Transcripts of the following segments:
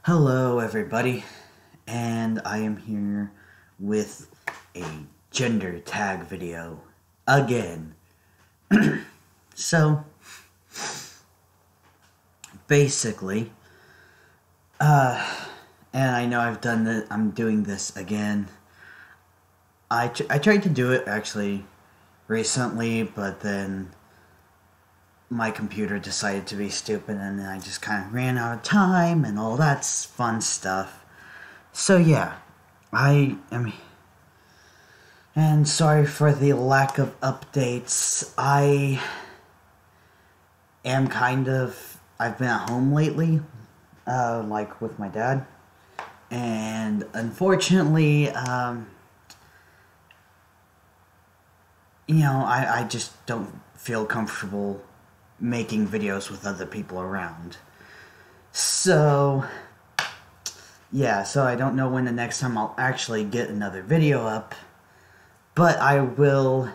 Hello, everybody, and I am here with a gender tag video again. So, basically, and I know I'm doing this again. I tried to do it actually recently, but then my computer decided to be stupid and then I just kind of ran out of time and all that fun stuff. So yeah, I am, and sorry for the lack of updates. I've been at home lately, like with my dad, and unfortunately, I just don't feel comfortable making videos with other people around. So, yeah, so I don't know when the next time I'll actually get another video up, but I will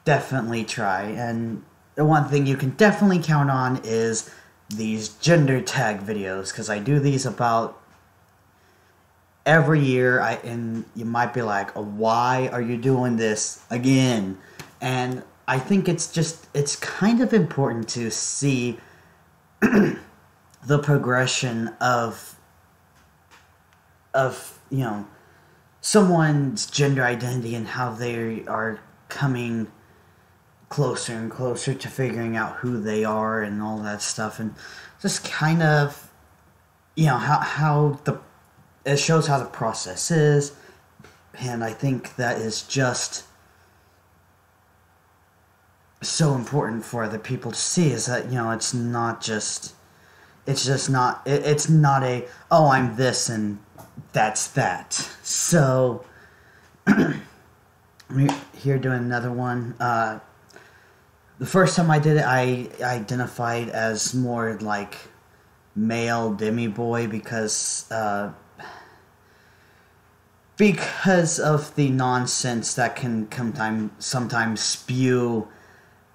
definitely try. And the one thing you can definitely count on is these gender tag videos, because I do these about every year. And you might be like, why are you doing this again? And I think it's kind of important to see the progression of someone's gender identity and how they are coming closer and closer to figuring out who they are and all that stuff, and just kind of how it shows how the process is. And I think that is just so important for other people to see, is that it's not a, oh, I'm this and that's that. So we're here doing another one. The first time I did it, I identified as more like male demi-boy because of the nonsense that can sometimes spew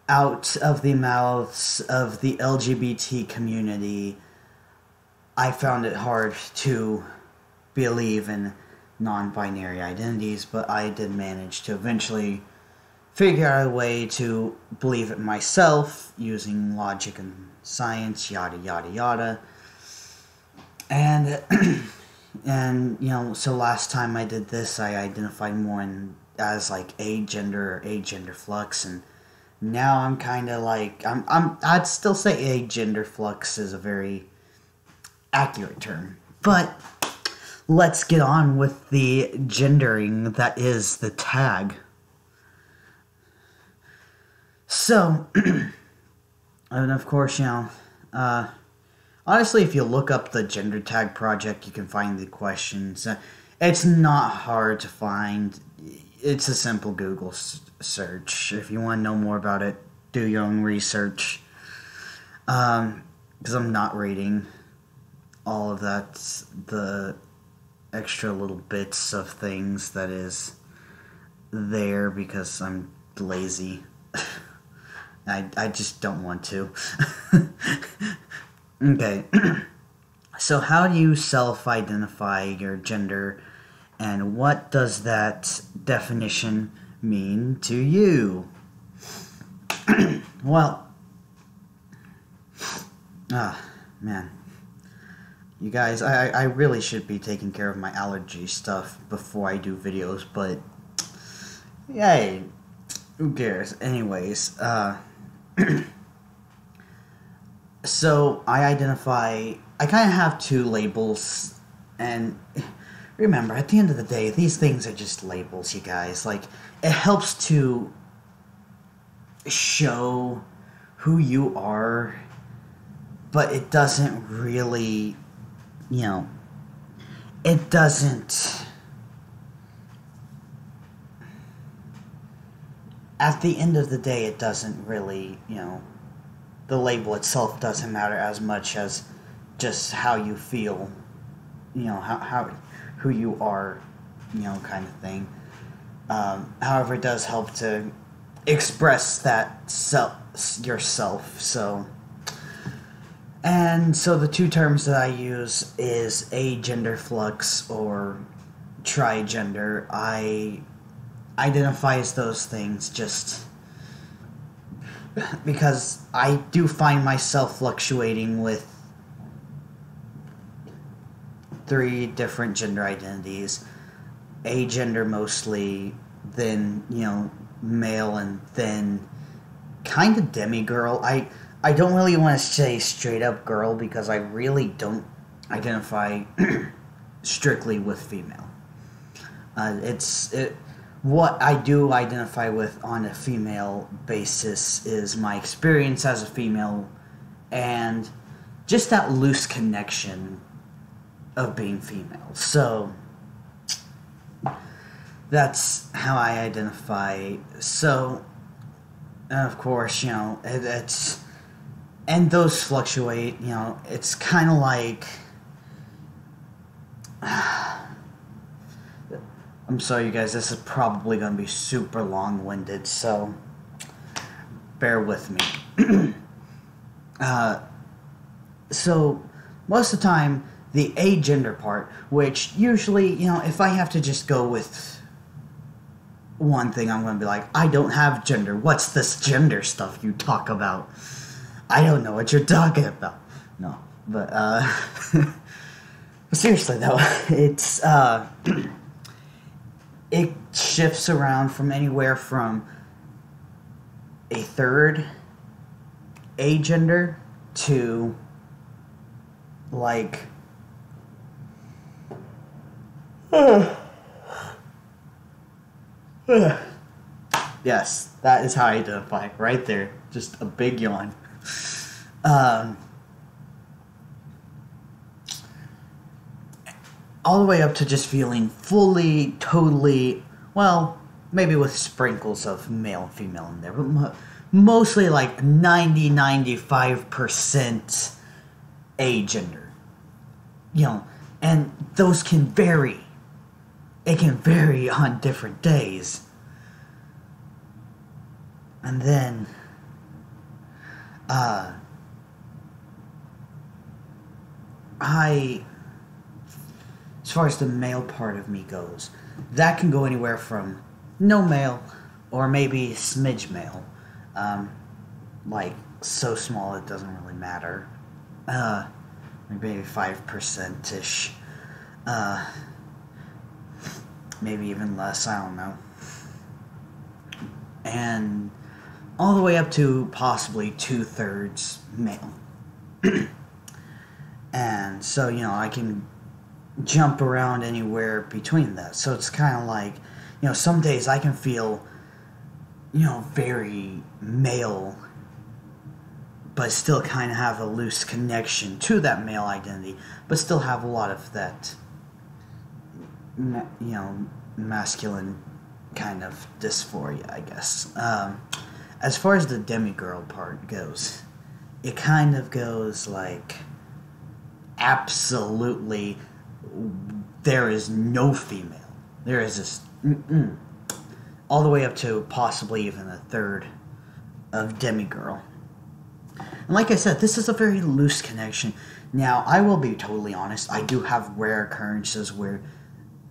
out of the mouths of the LGBT community. I found it hard to believe in non-binary identities, but I did manage to eventually figure out a way to believe it myself using logic and science, yada yada yada. And so last time I did this, I identified more as like agender or agenderflux, and now I'm kind of like I'd still say agenderflux is a very accurate term, but let's get on with the gendering that is the tag. So, and of course, honestly, if you look up the gender tag project, you can find the questions. It's not hard to find. It's a simple Google search. If you want to know more about it, do your own research. Because I'm not reading all of that, the extra little bits of things that is there, because I'm lazy. I just don't want to. Okay. So how do you self-identify your gender, and what does that definition mean to you? Well, man. You guys, I really should be taking care of my allergy stuff before I do videos, but yay, who cares? Anyways, so I kind of have two labels, and remember, at the end of the day, these things are just labels, you guys. Like, it helps to show who you are, but it doesn't really, it doesn't, at the end of the day, it doesn't really, the label itself doesn't matter as much as just how you feel, who you are, kind of thing. However, it does help to express that yourself. So And so the two terms that I use is agenderflux or trigender. I identify as those things just because I do find myself fluctuating with 3 different gender identities. Agender mostly, then, male, and then kind of demigirl. I don't really want to say straight up girl because I really don't identify strictly with female. What I do identify with on a female basis is my experience as a female and just that loose connection of being female. So that's how I identify. So, and of course, it's, and those fluctuate, it's kind of like, I'm sorry, you guys, this is probably going to be super long-winded, so bear with me. So, most of the time, the agender part, which usually, if I have to just go with one thing, I'm going to be like, I don't have gender. What's this gender stuff you talk about? I don't know what you're talking about. No, but, seriously, though, it's, it shifts around from anywhere from a third agender to, like, yes, that is how I identify, right there. Just a big yawn. All the way up to just feeling fully, totally, well, maybe with sprinkles of male and female in there, but mostly like 95% agender. And those can vary. It can vary on different days. And then, as far as the male part of me goes, that can go anywhere from no male or maybe smidge male. Like, so small it doesn't really matter. Maybe 5%-ish. Maybe even less, I don't know. And all the way up to possibly 2/3 male. And so, I can jump around anywhere between that. So it's kind of like, some days I can feel, very male, but still kind of have a loose connection to that male identity, but still have a lot of that, masculine kind of dysphoria, I guess. As far as the demigirl part goes, it kind of goes like, absolutely, there is no female. There is this, all the way up to possibly even a third of demigirl. And like I said, this is a very loose connection. Now, I will be totally honest, I do have rare occurrences where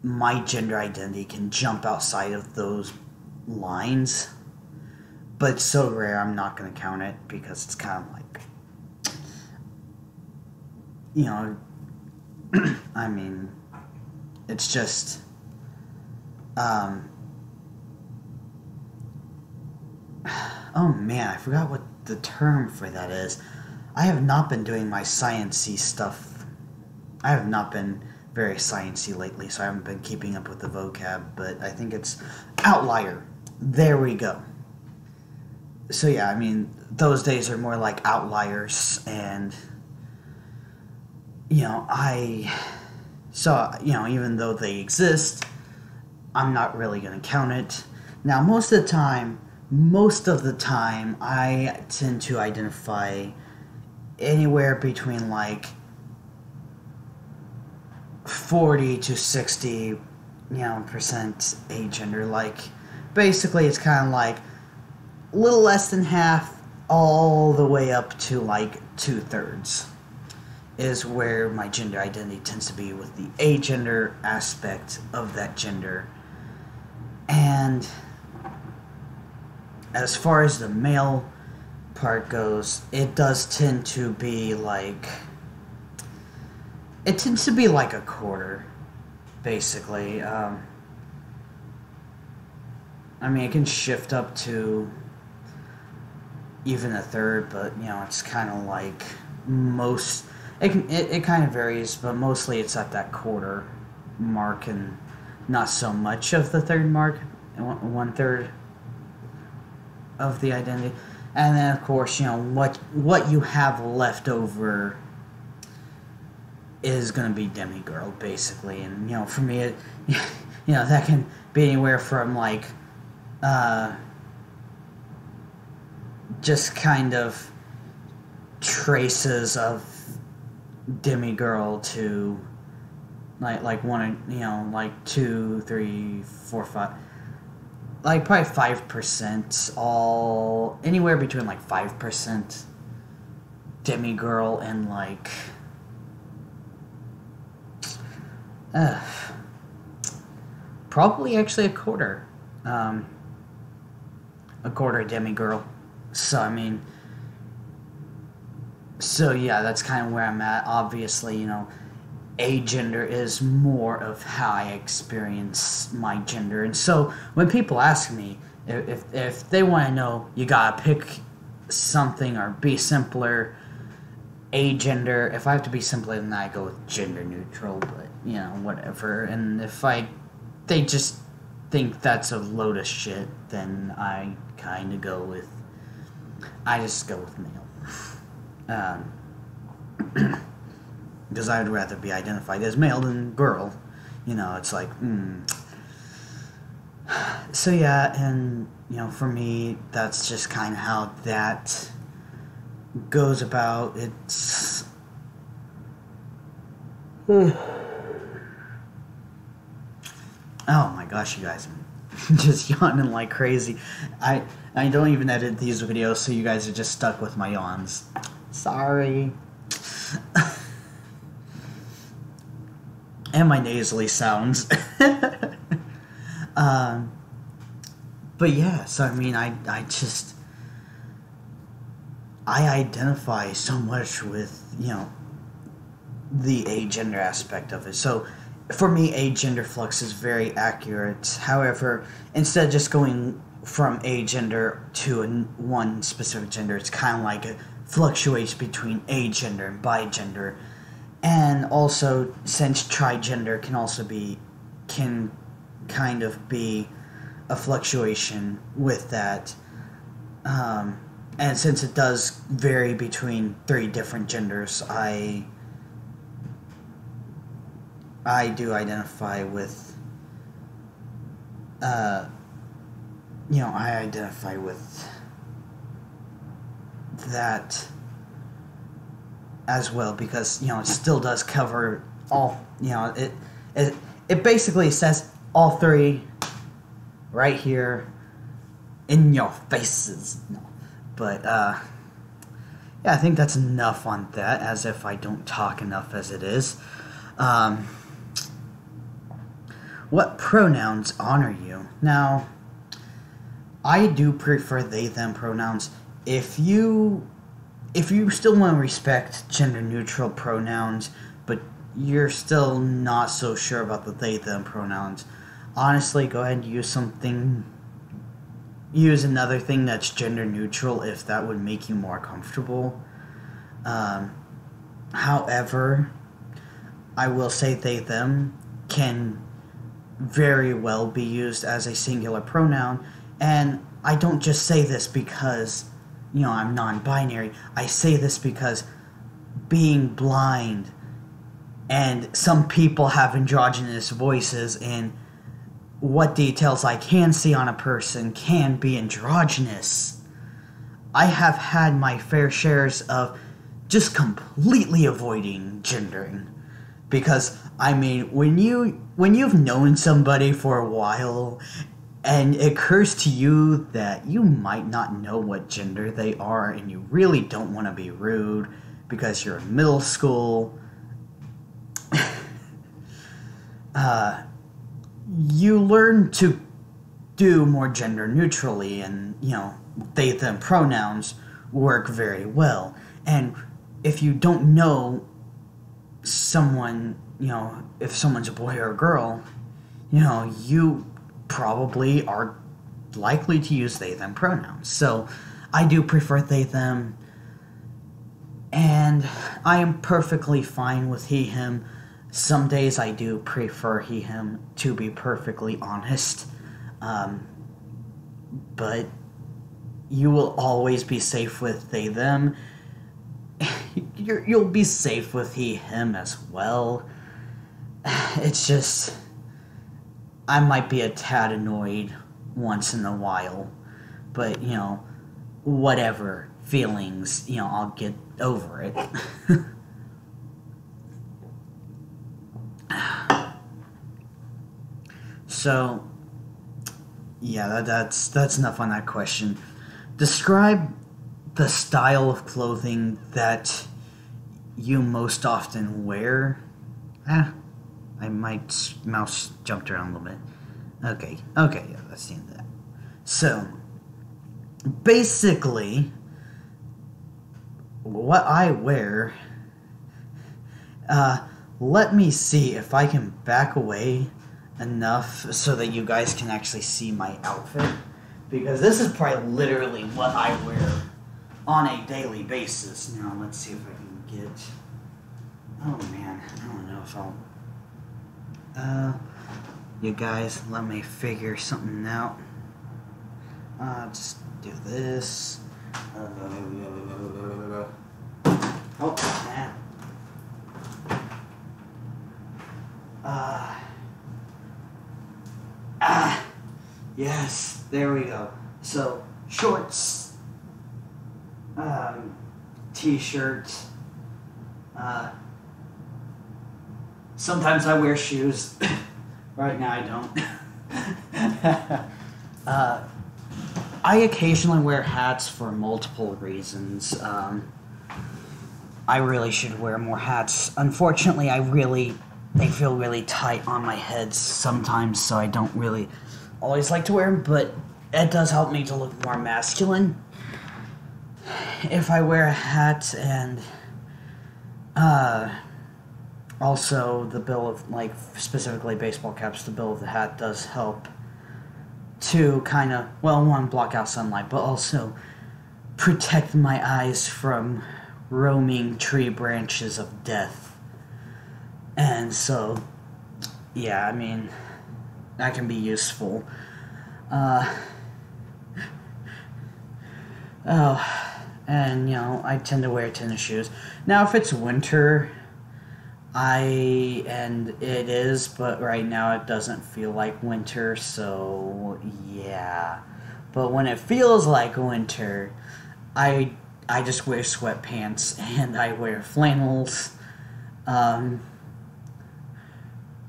my gender identity can jump outside of those lines. But it's so rare, I'm not going to count it, because it's kind of like, I mean, it's just, oh man, I forgot what the term for that is. I have not been doing my science-y stuff. I have not been very science-y lately, so I haven't been keeping up with the vocab, but I think it's outlier. There we go. So yeah, I mean, those days are more like outliers, and, even though they exist, I'm not really going to count it. Now, most of the time, I tend to identify anywhere between, like, 40 to 60, percent agender. Like, basically, it's kind of like a little less than half, all the way up to, like, 2/3. is where my gender identity tends to be, with the agender aspect of that gender. And as far as the male part goes, it does tend to be like... It tends to be like a quarter, basically. I mean, it can shift up to even a third, but, you know, it's kind of like most... It kind of varies, but mostly it's at that quarter mark and not so much of the third mark, 1/3 of the identity. And then, of course, you know, what you have left over is going to be demigirl, basically. And, you know, for me, it, you know, that can be anywhere from, like, just kind of traces of demigirl to like one, you know, like 2, 3, 4, 5, like probably 5%, all anywhere between like 5% demigirl and like probably actually a quarter demigirl. So I mean, so yeah, that's kind of where I'm at. Obviously, you know, agender is more of how I experience my gender. And so when people ask me if they want to know, you gotta pick something or be simpler, agender. If I have to be simpler than that, I go with gender neutral, but, you know, whatever. And if they just think that's a load of shit, then I just go with male. Because I would rather be identified as male than girl. You know, it's like, So yeah, and, you know, for me, that's just kind of how that goes about. It's... Oh my gosh, you guys, I'm just yawning like crazy. I don't even edit these videos, so you guys are just stuck with my yawns. Sorry. And my nasally sounds. But yeah, so I mean, I identify so much with, you know, the agender aspect of it. So for me, agenderflux is very accurate. However, instead of just going from agender to one specific gender, it's kind of like it fluctuates between agender and bigender. And also, since trigender can kind of be a fluctuation with that, and since it does vary between 3 different genders, I do identify with, you know, I identify with that as well, because, you know, it still does cover all, you know, it basically says all 3 right here in your faces. No. But yeah, I think that's enough on that, as if I don't talk enough as it is. What pronouns honor you? Now, I do prefer they, them pronouns. If you still want to respect gender-neutral pronouns, but you're still not so sure about the they, them pronouns, honestly, go ahead and use another thing that's gender-neutral if that would make you more comfortable. However, I will say they, them can very well be used as a singular pronoun, and I don't just say this because, you know, I'm non-binary. I say this because being blind, and some people have androgynous voices, and what details I can see on a person can be androgynous. I have had my fair shares of just completely avoiding gendering. Because, I mean, when you've known somebody for a while, and it occurs to you that you might not know what gender they are, and you really don't want to be rude, because you're in middle school, you learn to do more gender neutrally, and, they, them pronouns work very well. And if you don't know someone, if someone's a boy or a girl, you probably are likely to use they, them pronouns. So I do prefer they, them, and I am perfectly fine with he, him. Some days I do prefer he, him, to be perfectly honest. But you will always be safe with they, them. You'll be safe with he, him as well. It's just, I might be a tad annoyed once in a while, but, whatever feelings, I'll get over it. So, yeah, that's enough on that question. Describe the style of clothing that you most often wear. My mouse jumped around a little bit. Okay, yeah, that's the end of that. So, basically, what I wear, let me see if I can back away enough so that you guys can actually see my outfit, because this is probably literally what I wear on a daily basis. Now, let's see if I can get... Oh, man, I don't know if I'll... you guys, let me figure something out. Just do this. Oh, man. Yes, there we go. So, shorts, t-shirt, sometimes I wear shoes. Right now I don't. I occasionally wear hats for multiple reasons. I really should wear more hats. Unfortunately, they feel really tight on my head sometimes, so I don't really always like to wear them, but it does help me to look more masculine if I wear a hat. And also the bill of, specifically baseball caps, the bill of the hat does help to kind of, one, block out sunlight, but also protect my eyes from roaming tree branches of death. And so, yeah, I mean, that can be useful. And, I tend to wear tennis shoes. Now, if it's winter, and it is, but right now it doesn't feel like winter, so, yeah. But when it feels like winter, I just wear sweatpants, and I wear flannels.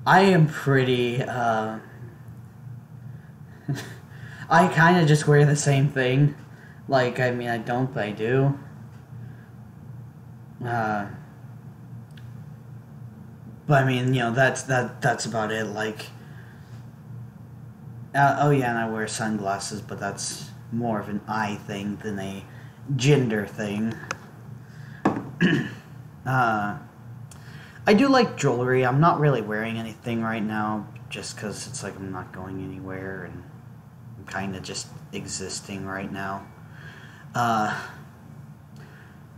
I am pretty, I kind of just wear the same thing. I don't, but I do. But that's about it. Oh yeah, and I wear sunglasses, but that's more of an eye thing than a gender thing. I do like jewelry. I'm not really wearing anything right now, just because it's I'm not going anywhere, and I'm kind of just existing right now.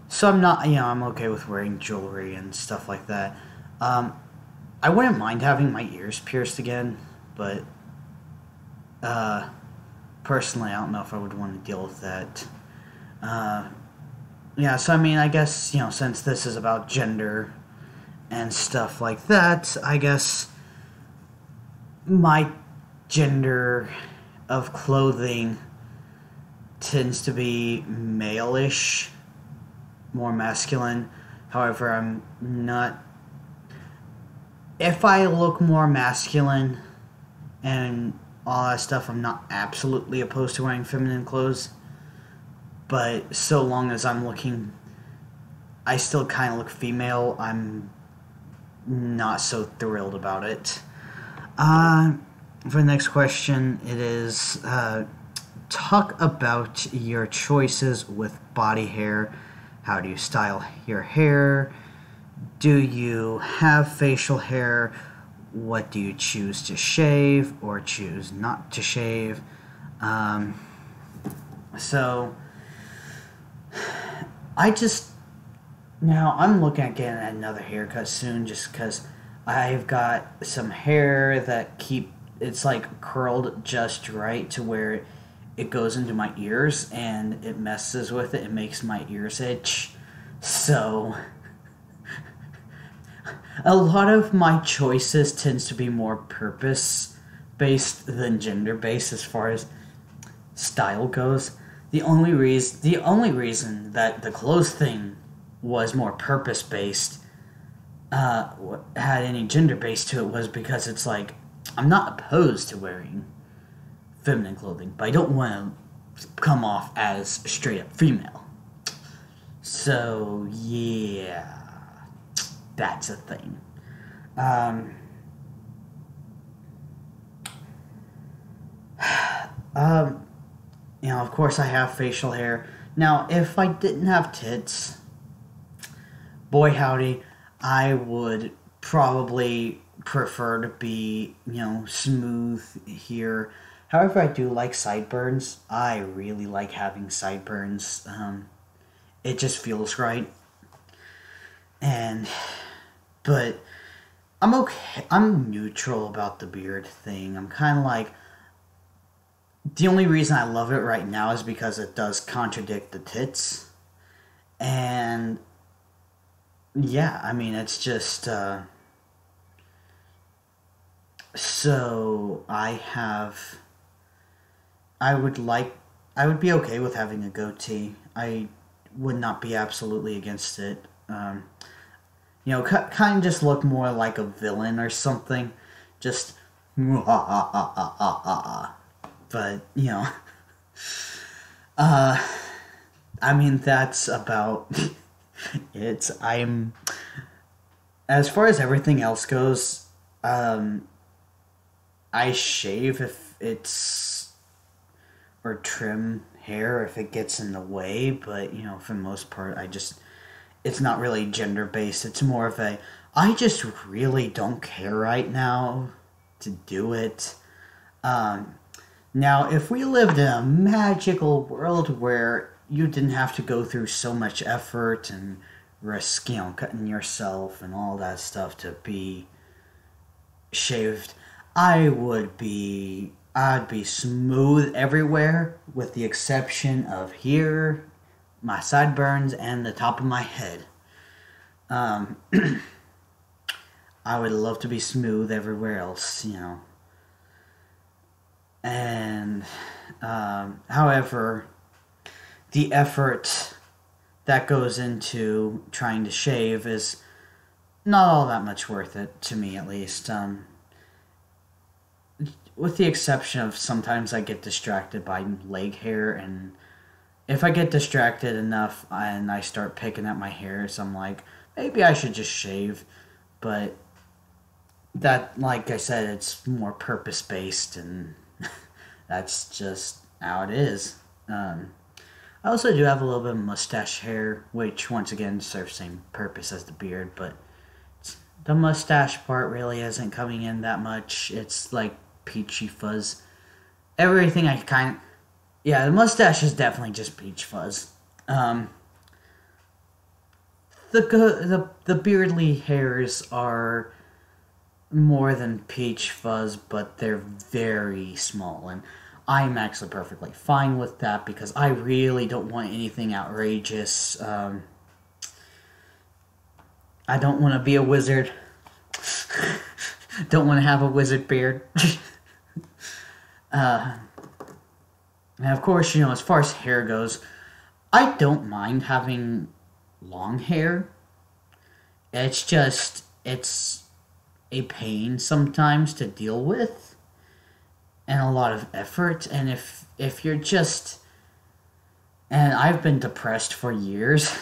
So I'm not, I'm okay with wearing jewelry and stuff like that. I wouldn't mind having my ears pierced again, but, personally, I don't know if I would want to deal with that. Yeah, so I guess, since this is about gender and stuff like that, I guess my gender of clothing tends to be male-ish, more masculine. However, I'm not... If I look more masculine and all that stuff, I'm not absolutely opposed to wearing feminine clothes. But so long as I'm looking I still kind of look female, I'm not so thrilled about it. For the next question, it is talk about your choices with body hair. How do you style your hair? Do you have facial hair? What do you choose to shave or choose not to shave? So, I'm looking at getting another haircut soon just because I've got some hair that it's like curled just right to where it goes into my ears and it messes with it. It makes my ears itch. So, a lot of my choices tends to be more purpose-based than gender-based as far as style goes. The only reason that the clothes thing was more purpose-based, had any gender-based to it, was because it's like, I'm not opposed to wearing feminine clothing, but I don't want to come off as straight-up female. So, yeah, that's a thing. Of course I have facial hair. Now, if I didn't have tits, boy howdy, I would probably prefer to be, smooth here. However, I do like sideburns. I really like having sideburns. It just feels right. But I'm okay. I'm neutral about the beard thing. I'm kind of like, the only reason I love it right now is because it does contradict the tits. And yeah, I mean, it's just, so I would be okay with having a goatee. I would not be absolutely against it. Kind of just look more like a villain or something. Just, but, I mean, that's about it. As far as everything else goes, I shave if or trim hair if it gets in the way, but, for the most part, it's not really gender-based. It's more of I just really don't care right now to do it. Now, if we lived in a magical world where you didn't have to go through so much effort and risk, cutting yourself and all that stuff to be shaved, I'd be smooth everywhere with the exception of here, my sideburns, and the top of my head. I would love to be smooth everywhere else, And, however, the effort that goes into trying to shave is not all that much worth it, to me at least. With the exception of sometimes I get distracted by leg hair, and if I get distracted enough and I start picking at my hairs, I'm like, maybe I should just shave. But that, like I said, it's more purpose-based, and that's just how it is. I also do have a little bit of mustache hair, which once again serves the same purpose as the beard, but the mustache part really isn't coming in that much. It's like peachy fuzz. Everything the mustache is definitely just peach fuzz. The beardly hairs are more than peach fuzz, but they're very small, and I'm actually perfectly fine with that because I really don't want anything outrageous. I don't want to be a wizard. Don't want to have a wizard beard. And of course, as far as hair goes, I don't mind having long hair. It's just, it's a pain sometimes to deal with, and a lot of effort. And if you're just, and I've been depressed for years,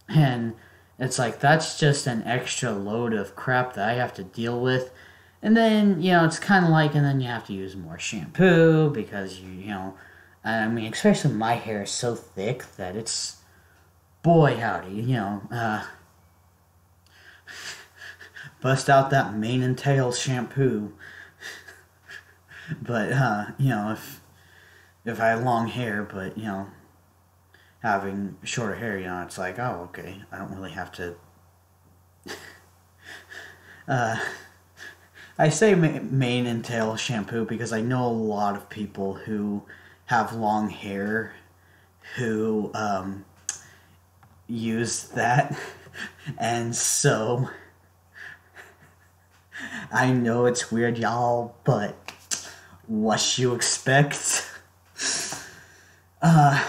And it's like, that's just an extra load of crap that I have to deal with. And then, it's kind of like, and then you have to use more shampoo because I mean, especially my hair is so thick that it's, boy howdy, bust out that mane and tail shampoo. But, if I had long hair, but, having shorter hair, it's like, oh, okay, I don't really have to. I say mane and tail shampoo because I know a lot of people who have long hair who use that. And so I know it's weird, y'all, but what you expect? But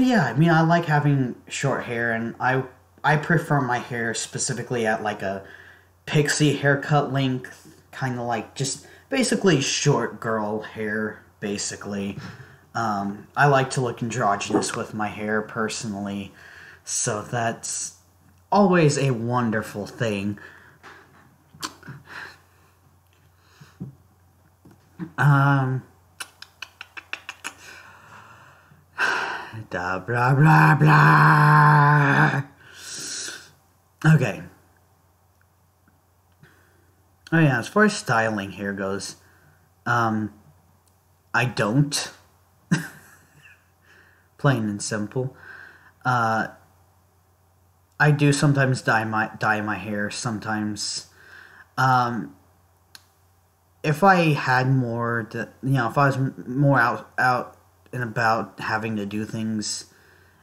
yeah, I mean, I like having short hair, and I prefer my hair specifically at like a pixie haircut length, kind of like just basically short girl hair, basically. I like to look androgynous with my hair personally, so that's always a wonderful thing. Da blah blah blah. Okay. Oh yeah, as far as styling hair goes, I don't. Plain and simple. I do sometimes dye my hair. Sometimes, if I had more, if I was more out and about having to do things,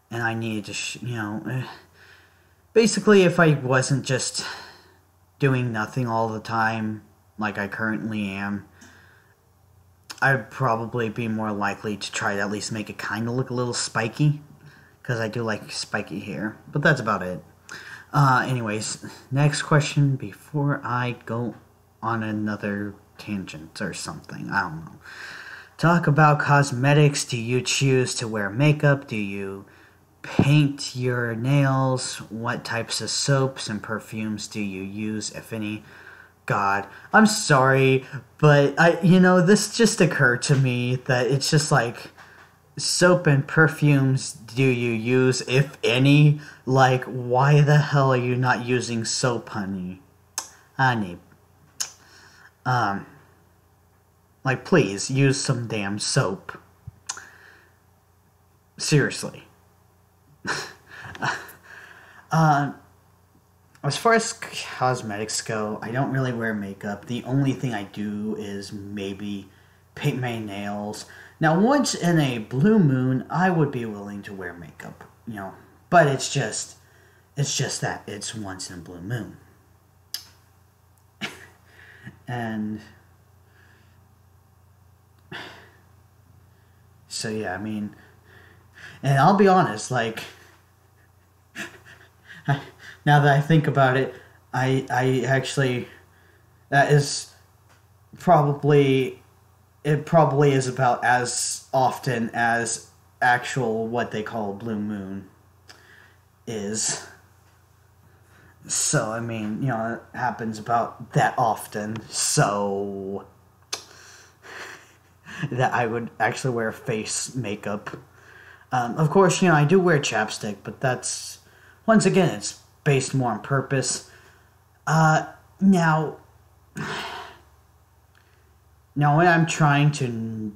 and I needed to, basically, if I wasn't just doing nothing all the time like I currently am, I'd probably be more likely to try to at least make it kind of look a little spiky, because I do like spiky hair, but that's about it. Anyways, next question before I go on another tangent or something, I don't know. Talk about cosmetics. Do you choose to wear makeup? Do you paint your nails? What types of soaps and perfumes do you use, if any? God, I'm sorry, but this just occurred to me that it's just like, soap and perfumes do you use, if any? Like, why the hell are you not using soap, honey? Like, please, use some damn soap. Seriously. As far as cosmetics go, I don't really wear makeup. The only thing I do is maybe paint my nails. Now, once in a blue moon, I would be willing to wear makeup, but it's just that it's once in a blue moon. And so yeah, I mean, and I'll be honest, like, now that I think about it, I actually, that is probably, it probably is about as often as actual what they call blue moon is. So, I mean, it happens about that often, so that I would actually wear face makeup. Of course, I do wear chapstick, but that's, once again, it's based more on purpose. Now when I am trying to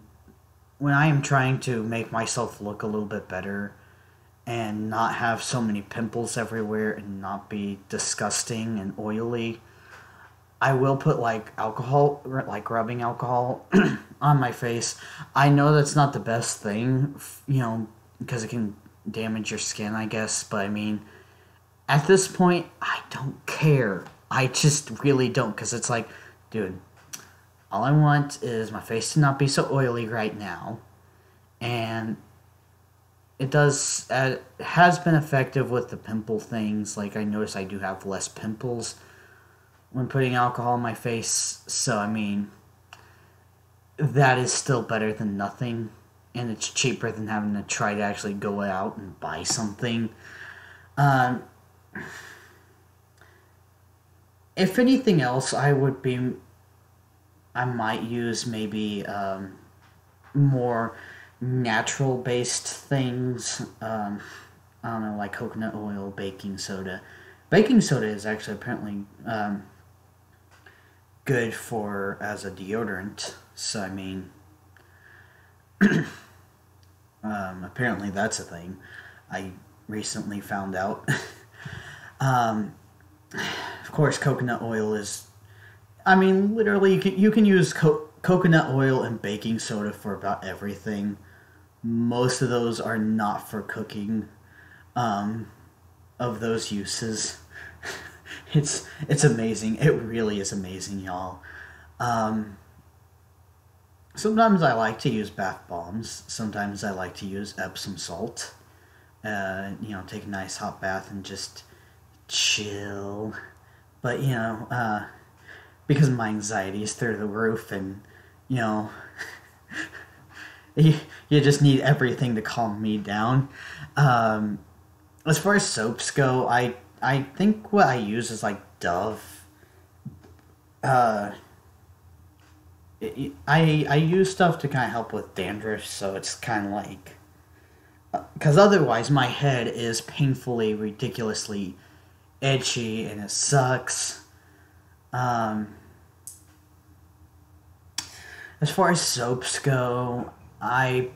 make myself look a little bit better and not have so many pimples everywhere and not be disgusting and oily, I will put like alcohol, like rubbing alcohol on my face. I know that's not the best thing, because it can damage your skin, I guess, but I mean, at this point, I don't care. I just really don't, because it's like, dude, all I want is my face to not be so oily right now. And it has been effective with the pimple things. Like, I notice I do have less pimples when putting alcohol on my face. So, I mean, that is still better than nothing. And it's cheaper than having to try to actually go out and buy something. Um, if anything else, I might use maybe more natural based things. I don't know, like coconut oil, baking soda. Baking soda is actually apparently good for as a deodorant. So I mean, apparently that's a thing. I recently found out. um, of course, coconut oil is. I mean, literally, you can use coconut oil and baking soda for about everything. Most of those are not for cooking. Of those uses, it's amazing. It really is amazing, y'all. Um, Sometimes I like to use bath bombs. Sometimes I like to use Epsom salt. Take a nice hot bath and just chill. But because my anxiety is through the roof, and you know, you just need everything to calm me down. As far as soaps go, I think what I use is like Dove. Uh, I use stuff to kind of help with dandruff, so it's kind of like, because otherwise my head is painfully, ridiculously itchy, and it sucks. Um, as far as soaps go, I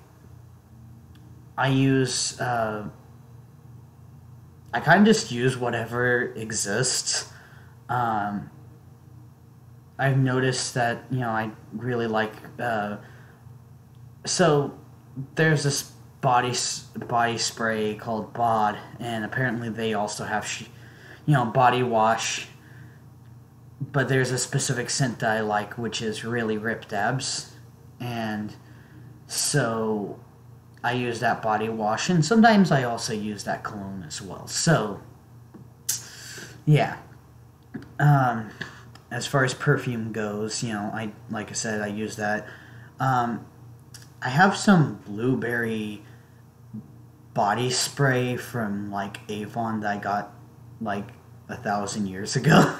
use I kind of just use whatever exists. Um, I've noticed that I really like. So there's this body spray called Bod, and apparently they also have body wash. But there's a specific scent that I like, which is really ripped abs, and so I use that body wash, and sometimes I also use that cologne as well. So yeah. Um, as far as perfume goes, I like I said, I use that. Um, I have some blueberry body spray from like Avon that I got like 1,000 years ago.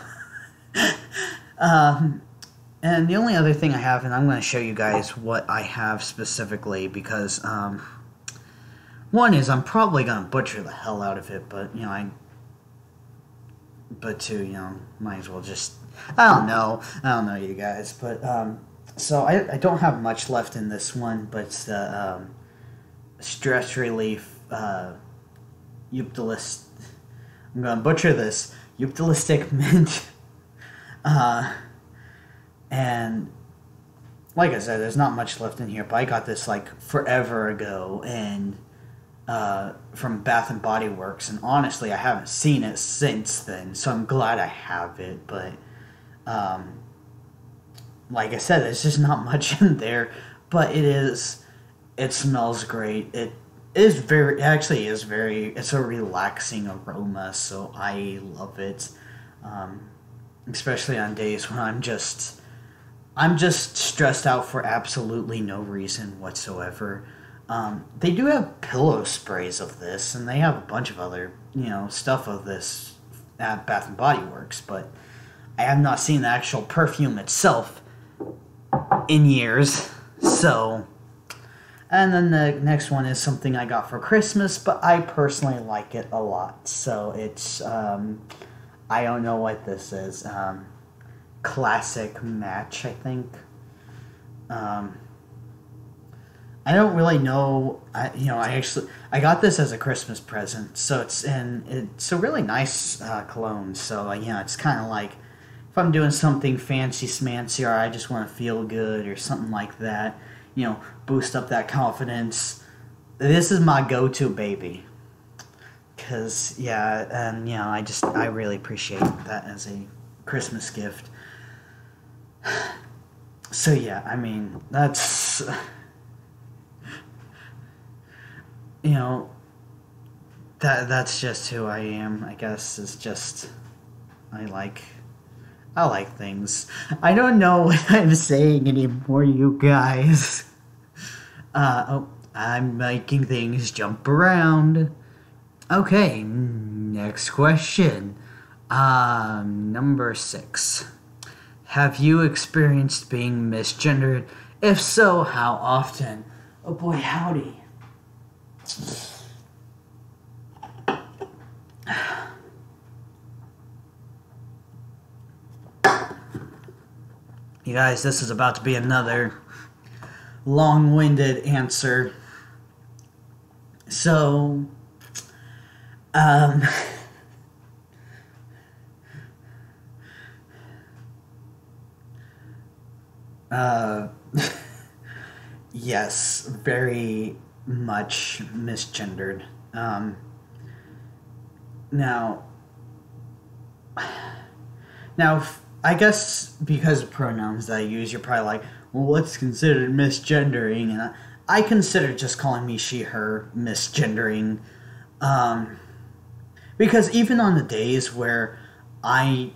And the only other thing I have, and I'm going to show you guys what I have specifically, because one is I'm probably going to butcher the hell out of it, but but two, might as well just, I don't know you guys, but so I don't have much left in this one, but it's the stress relief eucalyptus. I'm going to butcher this, eucalyptic mint. And like I said, there's not much left in here, but I got this like forever ago, and from Bath and Body Works, and honestly, I haven't seen it since then, so I'm glad I have it. But like I said, there's just not much in there, but it smells great. It's a relaxing aroma, so I love it. Especially on days when I'm just stressed out for absolutely no reason whatsoever. They do have pillow sprays of this, and they have a bunch of other, stuff of this at Bath and Body Works, but I have not seen the actual perfume itself in years. So, and then the next one is something I got for Christmas, but I personally like it a lot. So it's, I don't know what this is. Classic Match, I think. I don't really know. I got this as a Christmas present, so it's a really nice cologne. So it's kind of like if I'm doing something fancy smancy, or I just want to feel good or something like that, boost up that confidence. This is my go-to baby. Because I really appreciate that as a Christmas gift. So yeah, I mean, that's that's just who I am, I guess. It's just I like things. I don't know what I'm saying anymore, you guys. I'm making things jump around. Okay, Next question. Number 6. Have you experienced being misgendered? If so, how often? Oh boy, howdy. You guys, this is about to be another long-winded answer. So, yes, very much misgendered. Now, I guess because of pronouns that I use, you're probably like, well, what's considered misgendering? And I consider just calling me she, her misgendering. Because even on the days where I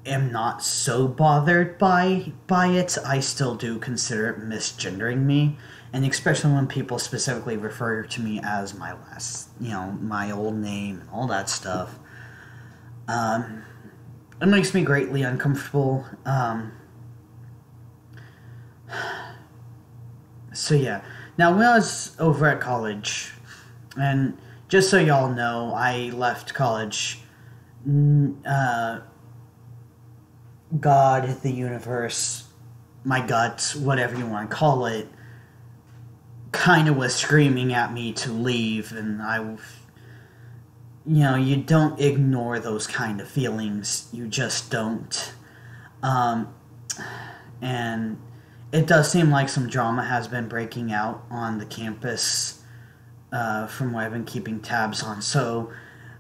am not so bothered by it, I still do consider it misgendering me. And especially when people specifically refer to me as my last, my old name and all that stuff. It makes me greatly uncomfortable. So yeah. Now, when I was over at college, and just so y'all know, I left college. God, the universe, my guts, whatever you want to call it, kind of was screaming at me to leave, and you don't ignore those kind of feelings. You just don't. And it does seem like some drama has been breaking out on the campus, from what I've been keeping tabs on. So,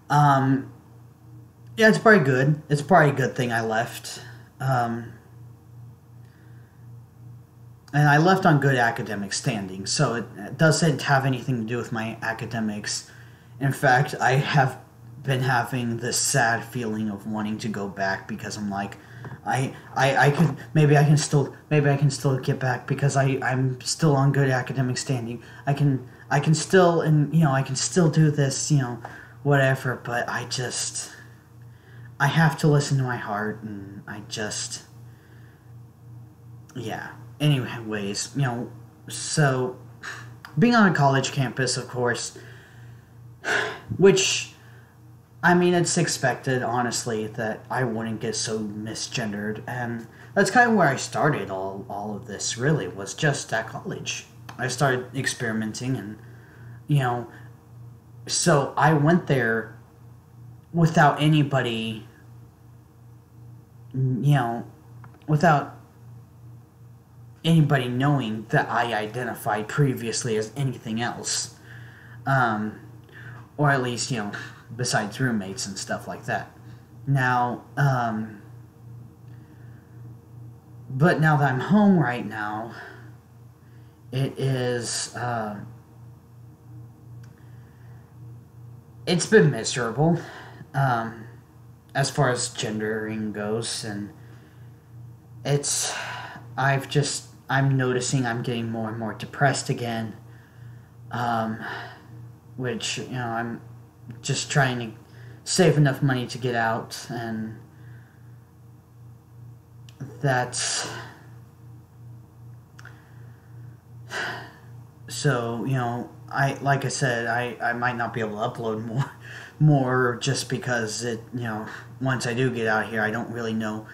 yeah, it's probably good. It's probably a good thing I left. And I left on good academic standing, so it doesn't have anything to do with my academics. In fact, I have been having this sad feeling of wanting to go back because I'm like, I could, maybe I can still get back because I'm still on good academic standing. I can still, and I can still do this, whatever. But I have to listen to my heart, and yeah. Anyways, so being on a college campus, of course, which, I mean, it's expected, honestly, that I wouldn't get so misgendered, and that's kind of where I started all of this, really, was just at college. I started experimenting, and, so I went there without anybody, without anybody knowing that I identified previously as anything else. Or at least, besides roommates and stuff like that. Now, but now that I'm home right now, it is, it's been miserable, as far as gendering goes, and I'm noticing I'm getting more and more depressed again, which, I'm just trying to save enough money to get out, and that's, so, like I said, I might not be able to upload more just because once I do get out here, I don't really know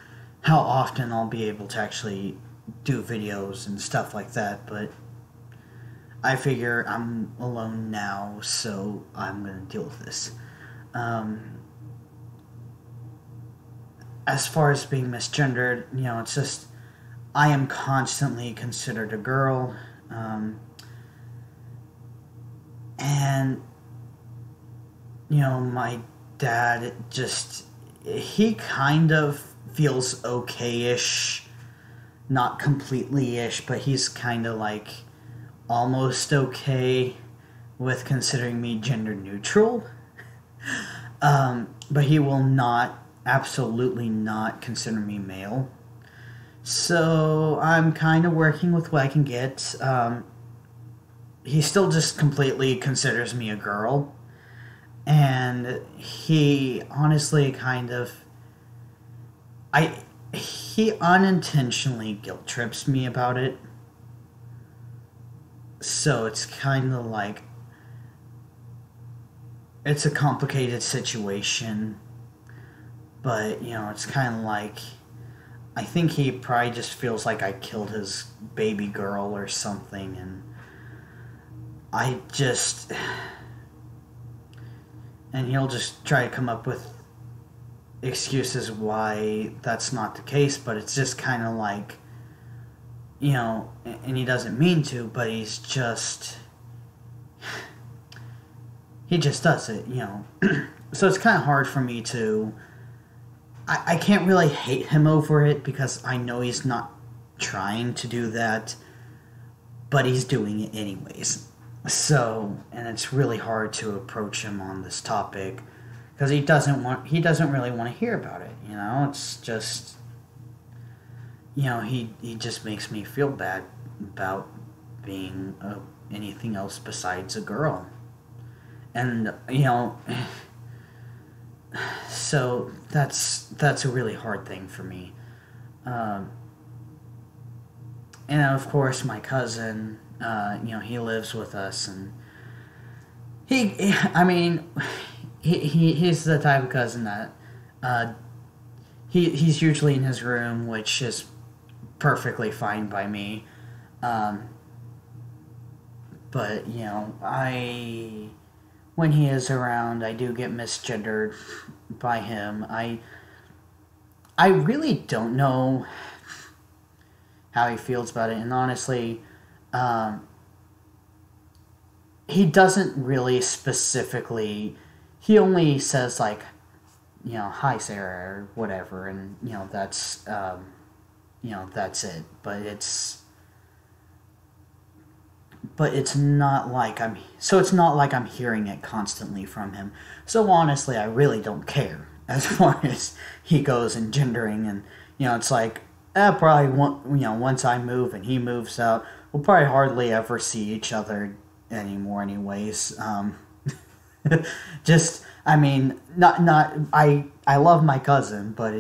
how often I'll be able to actually do videos and stuff like that, but I figure I'm alone now, so I'm going to deal with this. As far as being misgendered, it's just, I am constantly considered a girl, and, my dad he kind of feels okay-ish, not completely-ish, but he's kind of like almost okay with considering me gender neutral. But he will absolutely not consider me male. So I'm kind of working with what I can get. He still just completely considers me a girl. And he honestly kind of, he unintentionally guilt trips me about it. So it's kind of like, it's a complicated situation, but, it's kind of like, I think he probably just feels like I killed his baby girl or something, and I just, and he'll just try to come up with excuses why that's not the case, but it's just kind of like, and he doesn't mean to, but he just does it, So it's kind of hard for me to, I can't really hate him over it because I know he's not trying to do that, but he's doing it anyways. So, and it's really hard to approach him on this topic because he doesn't really want to hear about it, It's just, he just makes me feel bad about being anything else besides a girl. And, so that's a really hard thing for me. And of course my cousin, he lives with us, and he's the type of cousin that he's usually in his room, which is perfectly fine by me. But when he is around, I do get misgendered by him. I really don't know how he feels about it, and honestly, he doesn't really specifically. He only says like, "Hi Sarah" or whatever, and that's that's it. But it's not like it's not like I'm hearing it constantly from him. So honestly, I really don't care as far as he goes in gendering, and it's like, probably once I move and he moves out, we'll probably hardly ever see each other anymore anyways. Just, I love my cousin, but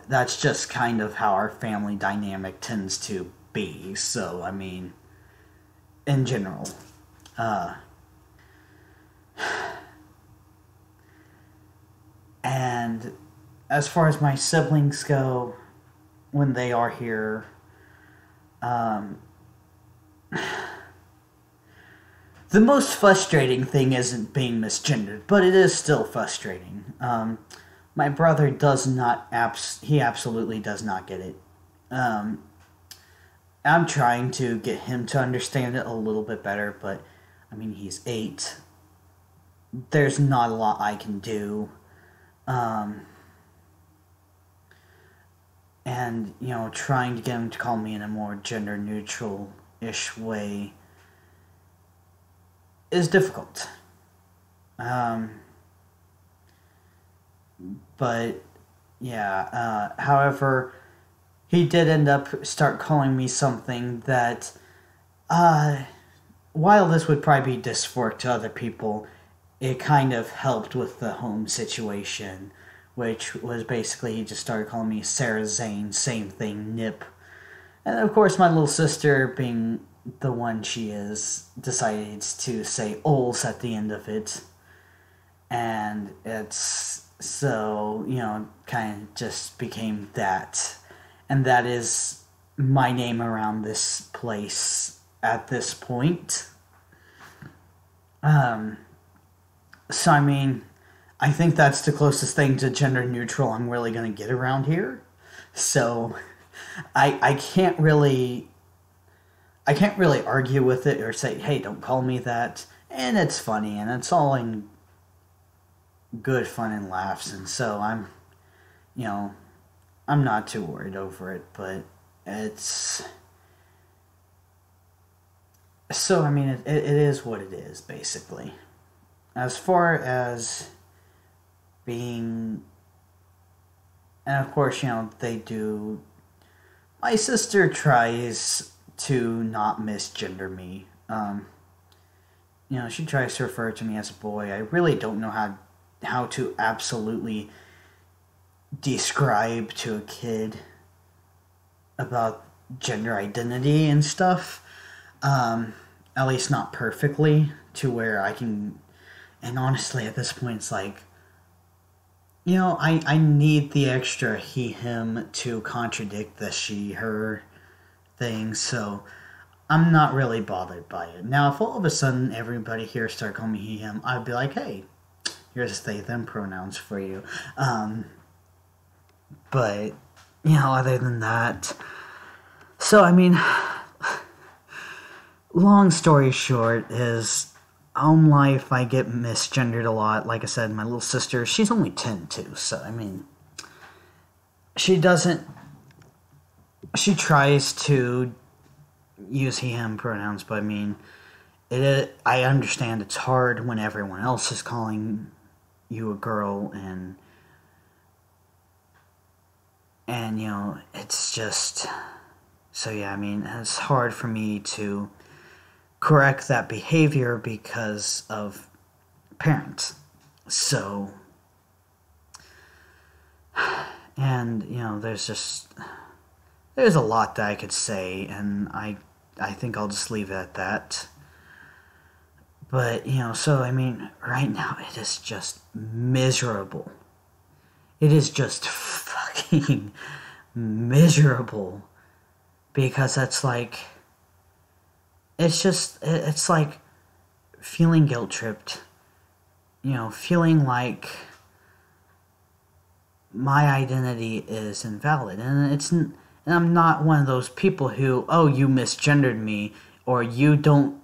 that's just kind of how our family dynamic tends to be. So in general, and as far as my siblings go, when they are here, the most frustrating thing isn't being misgendered, but it is still frustrating. My brother does not, he absolutely does not get it. I'm trying to get him to understand it a little bit better, but, he's 8. There's not a lot I can do. And, trying to get him to call me in a more gender-neutral-ish way is difficult. But, yeah, however, he did end up start calling me something that, while this would probably be dysphoric to other people, it kind of helped with the home situation, which was basically he just started calling me Sarah Zane, same thing, Nip. And of course my little sister, being the one she is, decided to say Ols at the end of it. And it's, so, kind of just became that. And that is my name around this place at this point. So, I think that's the closest thing to gender neutral I'm really going to get around here. So, I can't really argue with it or say, hey, don't call me that. And it's funny, and it's all in good fun and laughs. And so I'm not too worried over it, but it's... So, it is what it is, basically. As far as being... And of course, they do... My sister tries to not misgender me. she tries to refer to me as a boy. I really don't know how to absolutely describe to a kid about gender identity and stuff. At least not perfectly, to where I can. And honestly, at this point, it's like, I need the extra he, him to contradict the she, her thing, so I'm not really bothered by it. Now, if all of a sudden everybody here started calling me he, him, I'd be like, hey, here's they, them pronouns for you. But, other than that. So, I mean, long story short is, home life, I get misgendered a lot. Like I said, my little sister, she's only 10 too, so, I mean, she tries to use he, him pronouns, but I mean, I understand it's hard when everyone else is calling you a girl, and it's just, so yeah, I mean, it's hard for me to correct that behavior because of parents. So, and, there's a lot that I could say, and I think I'll just leave it at that. But, so, I mean, right now it is just miserable. It is just fucking miserable. Because it's like, it's like feeling guilt-tripped. Feeling like my identity is invalid. And I'm not one of those people who, oh, you misgendered me, or you don't,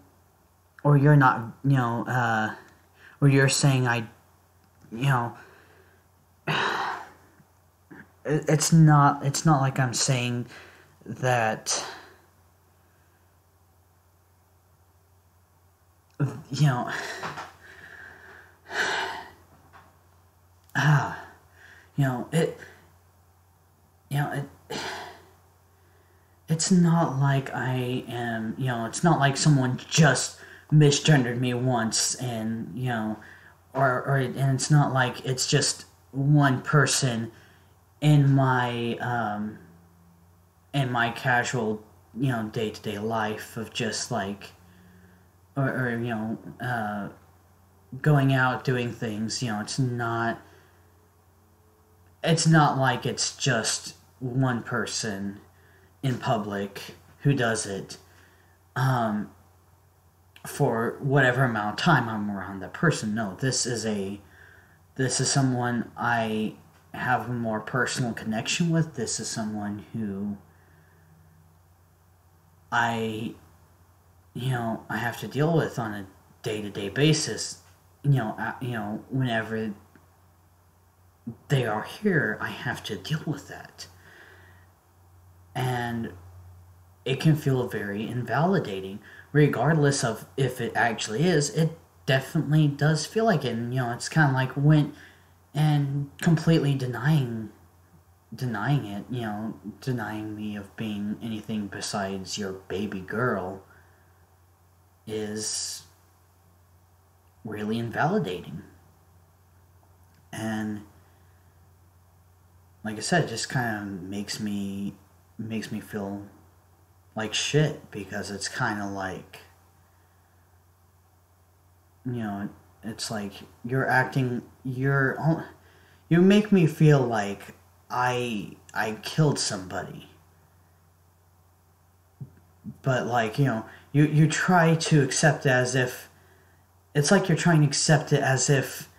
or you're not, or you're saying it's not like I'm saying that, it's not like I am, it's not like someone just misgendered me once, and, or and it's not like it's just one person in my casual, day-to-day life of just like, or going out doing things. It's not like it's just one person in public who does it for whatever amount of time I'm around that person. No, this is someone I have a more personal connection with. This is someone who I have to deal with on a day-to-day basis. Whenever they are here, I have to deal with that. And it can feel very invalidating, regardless of if it actually is. It definitely does feel like it. And, it's kind of like when, and completely denying it, denying me of being anything besides your baby girl is really invalidating. And like I said, it just kind of makes me feel like shit, because it's kind of like, it's like you make me feel like I killed somebody. But like, you try to accept it as if, it's like you're trying to accept it as if,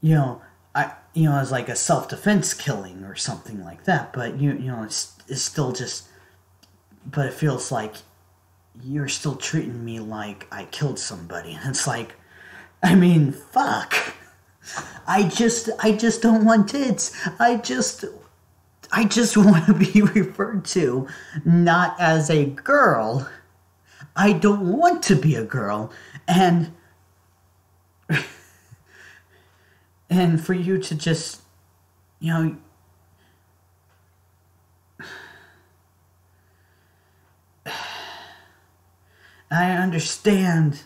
as like a self-defense killing or something like that. But it's still just, but it feels like you're still treating me like I killed somebody. And it's like, I mean, fuck. I just don't want tits. I just want to be referred to not as a girl. I don't want to be a girl. And for you to just, I understand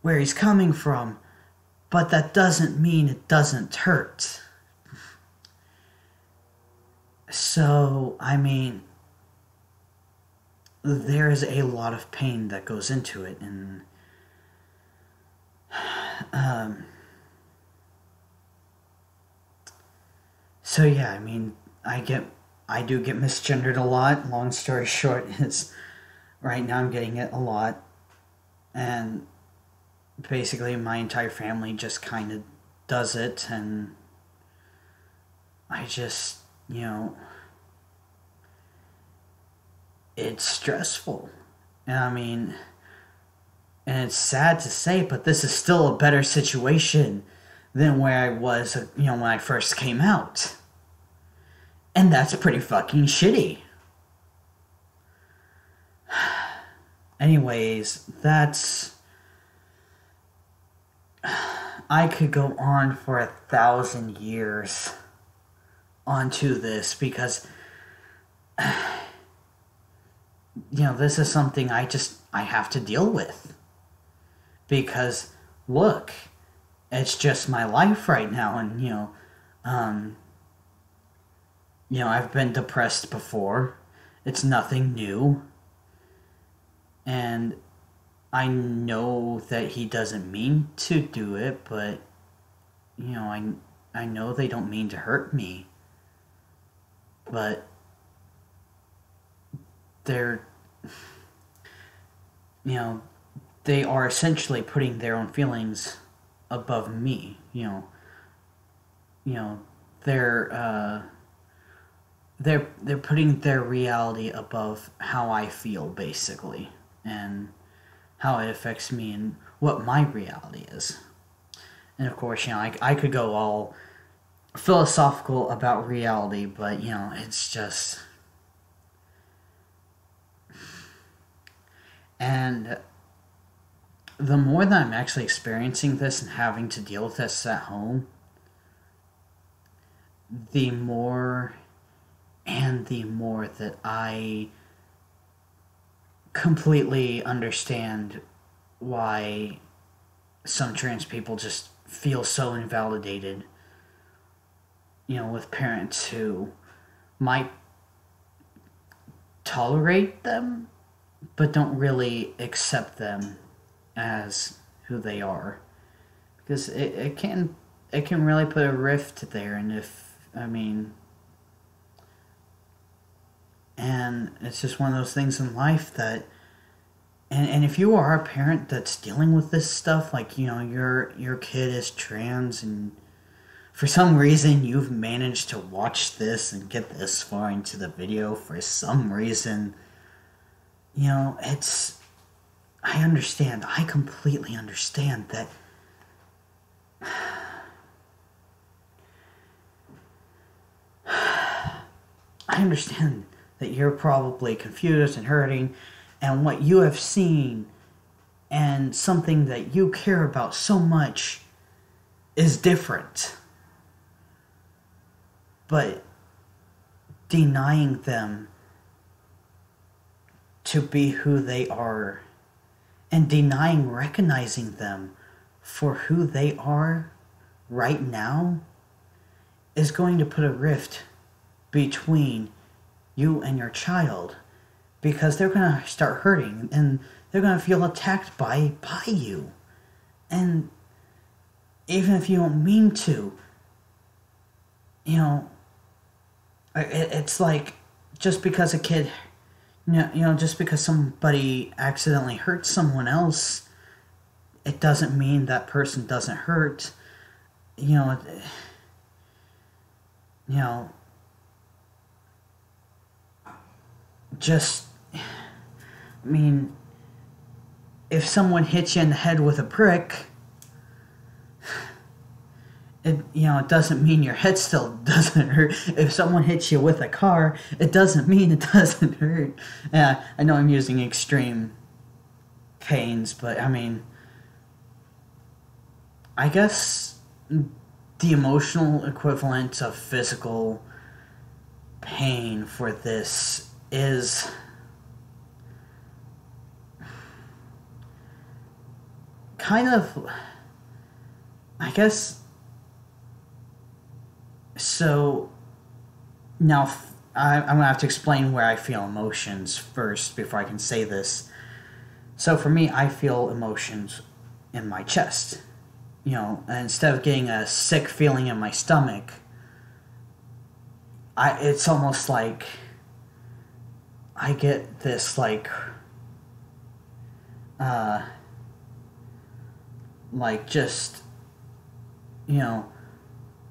where he's coming from, but that doesn't mean it doesn't hurt. So, I mean, there is a lot of pain that goes into it, and so yeah, I mean, I do get misgendered a lot. Long story short is, right now I'm getting it a lot, and basically my entire family just kind of does it, and I just, it's stressful. And I mean, and it's sad to say, but this is still a better situation than where I was, when I first came out. And that's pretty fucking shitty. Anyways, I could go on for 1,000 years onto this, because this is something I have to deal with, because look, it's just my life right now. And I've been depressed before. It's nothing new, and I know that he doesn't mean to do it, but I know they don't mean to hurt me, but they're they are essentially putting their own feelings above me. They're putting their reality above how I feel, basically, and how it affects me and what my reality is. And of course, I could go all philosophical about reality, but it's just, and the more that I'm actually experiencing this and having to deal with this at home, the more that I completely understand why some trans people just feel so invalidated, with parents who might tolerate them but don't really accept them as who they are, because it can really put a rift there. And it's just one of those things in life that, and if you are a parent that's dealing with this stuff, like, your kid is trans, and for some reason you've managed to watch this and get this far into the video for some reason, I understand. I completely understand that. I understand that you're probably confused and hurting, and what you have seen and something that you care about so much is different. But denying them to be who they are, and denying recognizing them for who they are right now, is going to put a rift between you and your child, because they're going to start hurting and they're going to feel attacked by you. And even if you don't mean to, it's like, just because a kid, just because somebody accidentally hurts someone else, it doesn't mean that person doesn't hurt. If someone hits you in the head with a brick, it doesn't mean your head still doesn't hurt. If someone hits you with a car, it doesn't mean it doesn't hurt. Yeah, I know I'm using extreme pains, but I guess the emotional equivalent of physical pain for this is kind of, I guess, so now I'm going to have to explain where I feel emotions first before I can say this. So for me, I feel emotions in my chest. You know, instead of getting a sick feeling in my stomach, it's almost like I get this like just, you know,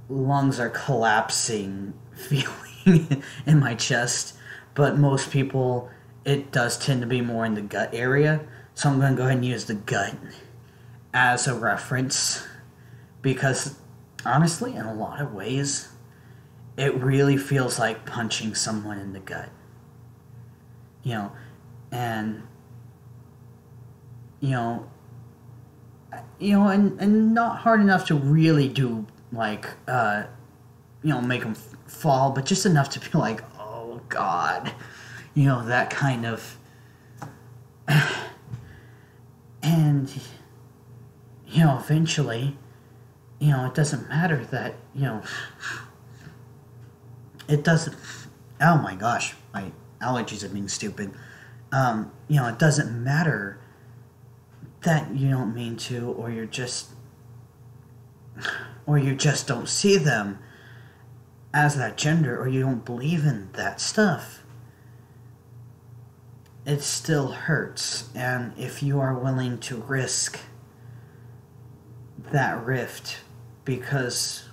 lungs are collapsing feeling in my chest. But most people, it does tend to be more in the gut area. So I'm going to go ahead and use the gut as a reference, because honestly, in a lot of ways, it really feels like punching someone in the gut. You know, and and not hard enough to really do like make them fall, but just enough to be like, oh God, that kind of. And eventually, it doesn't matter that, it doesn't, oh my gosh, my allergies are being stupid. It doesn't matter that you don't mean to, or you just don't see them as that gender, or you don't believe in that stuff. It still hurts, and if you are willing to risk that rift because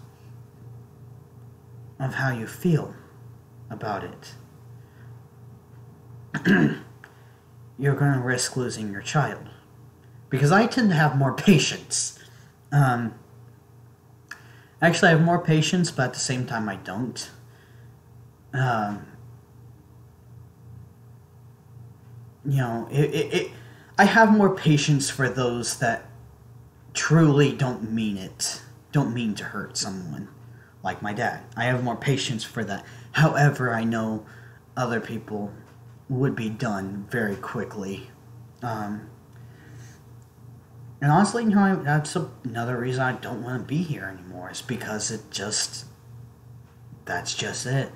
of how you feel about it, you're going to risk losing your child. Because I tend to have more patience. Actually, I have more patience, but at the same time, I don't. I have more patience for those that truly don't mean it, don't mean to hurt someone, like my dad. I have more patience for that. However, I know other people would be done very quickly. And honestly, that's another reason I don't want to be here anymore, is because that's just it.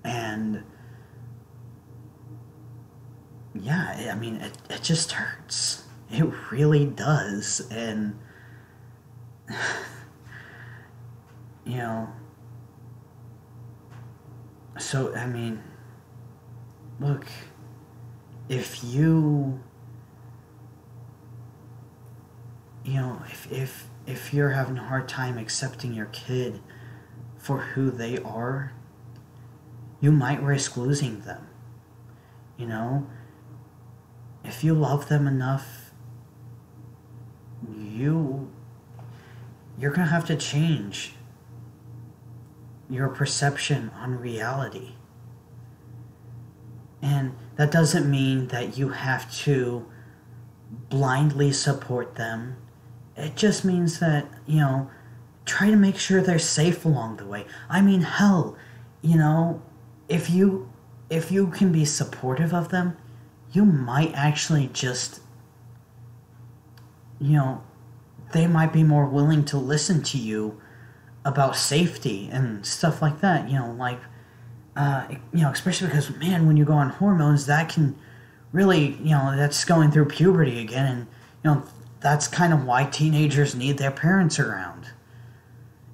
And yeah, I mean, it just hurts. It really does. And so I mean, look, if if you're having a hard time accepting your kid for who they are, you might risk losing them. If you love them enough, you're gonna have to change your perception on reality. And that doesn't mean that you have to blindly support them. It just means that, try to make sure they're safe along the way. I mean, hell, if you can be supportive of them, you might actually just, they might be more willing to listen to you about safety and stuff like that, especially because, man, when you go on hormones, that can really, that's going through puberty again, and, that's kind of why teenagers need their parents around.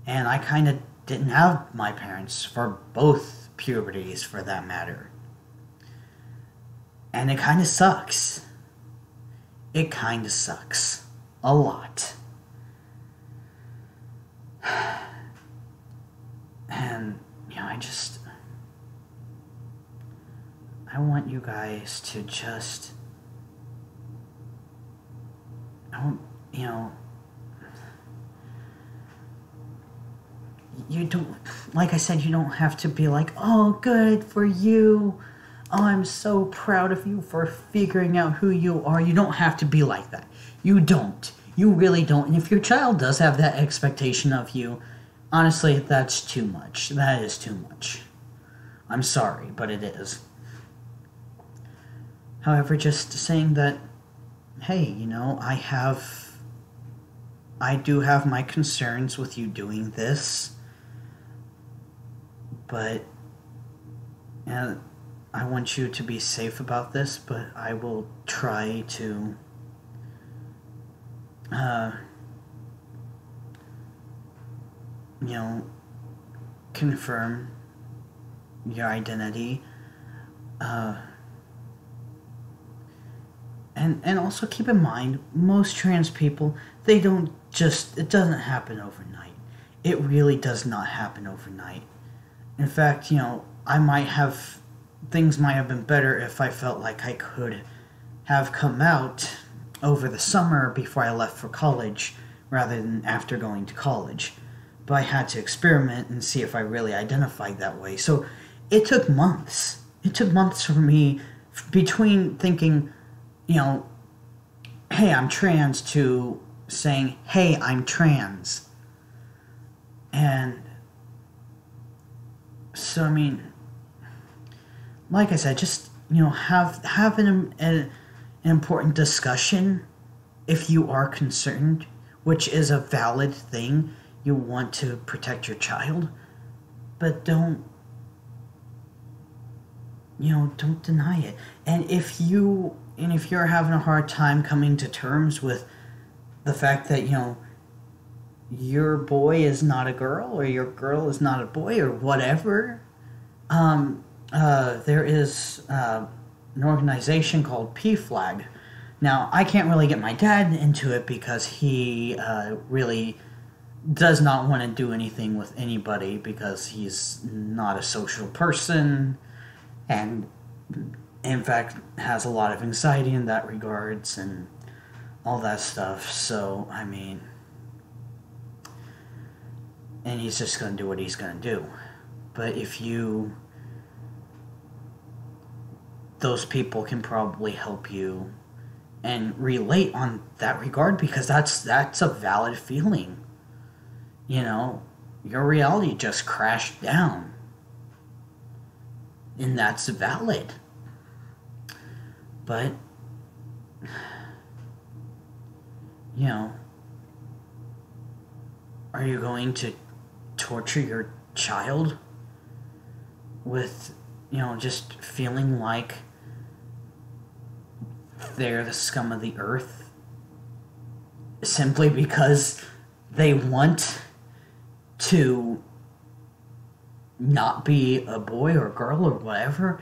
And I kind of didn't have my parents for both puberties, for that matter. And it kind of sucks. It kind of sucks. A lot. And, I want you guys to just, you don't, like I said, you don't have to be like, oh, good for you. Oh, I'm so proud of you for figuring out who you are. You don't have to be like that. You don't. You really don't. And if your child does have that expectation of you, honestly, that's too much. That is too much. I'm sorry, but it is. However, just saying that, hey, you know, I do have my concerns with you doing this, but I want you to be safe about this, but I will try to you know, confirm your identity. And also keep in mind, most trans people, it doesn't happen overnight. It really does not happen overnight. In fact, you know, things might have been better if I felt like I could have come out over the summer before I left for college, rather than after going to college. But I had to experiment and see if I really identified that way. So it took months. It took months for me between thinking, you know, hey, I'm trans, to saying, hey, I'm trans. And so, I mean, like I said, just, you know, have an important discussion if you are concerned, which is a valid thing. You want to protect your child, but don't deny it. And if you're having a hard time coming to terms with the fact that, you know, your boy is not a girl or your girl is not a boy or whatever, there is an organization called PFLAG. Now, I can't really get my dad into it because he really does not want to do anything with anybody because he's not a social person and, in fact, has a lot of anxiety in that regards and all that stuff. So, I mean, and he's just going to do what he's going to do. But those people can probably help you and relate on that regard, because that's a valid feeling. You know, your reality just crashed down. And that's valid. But, you know, are you going to torture your child with, you know, just feeling like they're the scum of the earth simply because they want to not be a boy or girl or whatever,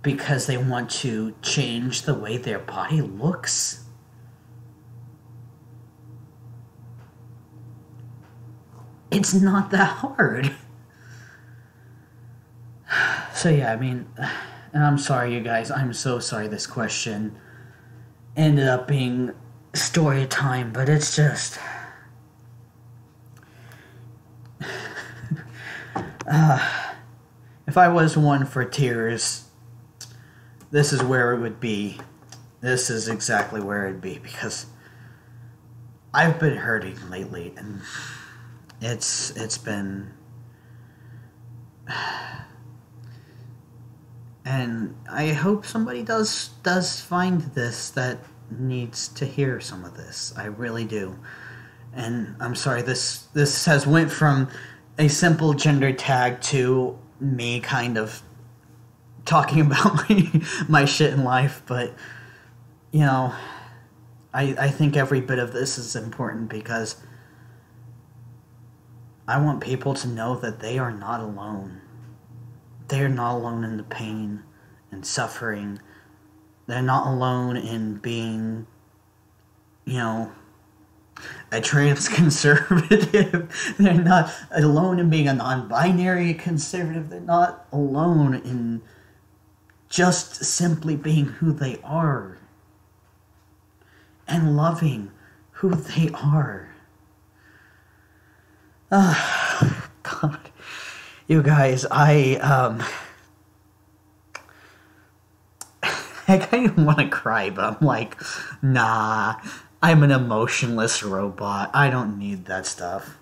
because they want to change the way their body looks? It's not that hard. So yeah, I mean, and I'm sorry, you guys, I'm so sorry this question ended up being story time, but it's just... if I was one for tears, this is where it would be. This is exactly where it'd be, because I've been hurting lately, and it's been... And I hope somebody does find this that needs to hear some of this. I really do. And I'm sorry, this has went from a simple gender tag to me kind of talking about my shit in life, but, you know, I think every bit of this is important, because I want people to know that they are not alone. They are not alone in the pain and suffering. They're not alone in being, you know, a trans conservative. They're not alone in being a non-binary conservative. They're not alone in just simply being who they are and loving who they are. God. You guys, I kind of want to cry, but I'm like, nah, I'm an emotionless robot. I don't need that stuff.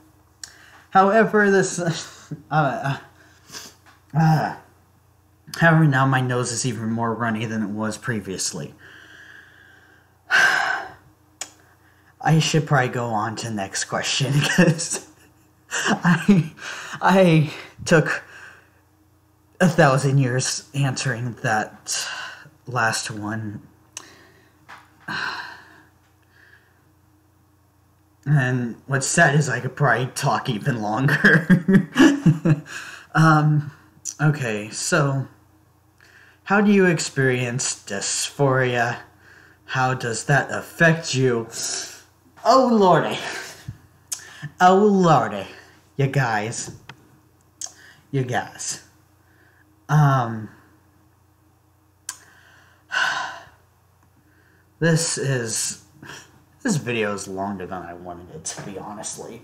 However, this, However, now my nose is even more runny than it was previously. I should probably go on to the next question because I took 1,000 years answering that last one. And what's sad is I could probably talk even longer. Okay, so how do you experience dysphoria? How does that affect you? Oh lordy. Oh lordy. You guys. This video is longer than I wanted it to be, honestly.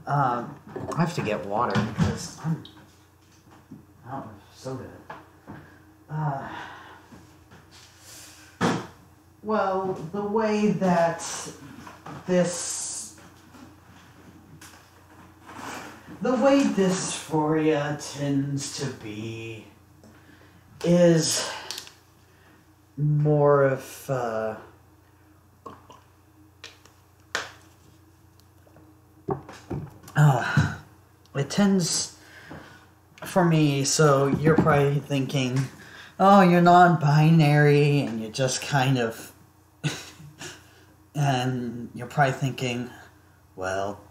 I have to get water because I'm out of soda. Well, the way that dysphoria tends to be is more of it tends for me, so you're probably thinking, oh, you're non-binary and you're just kind of and you're probably thinking, well,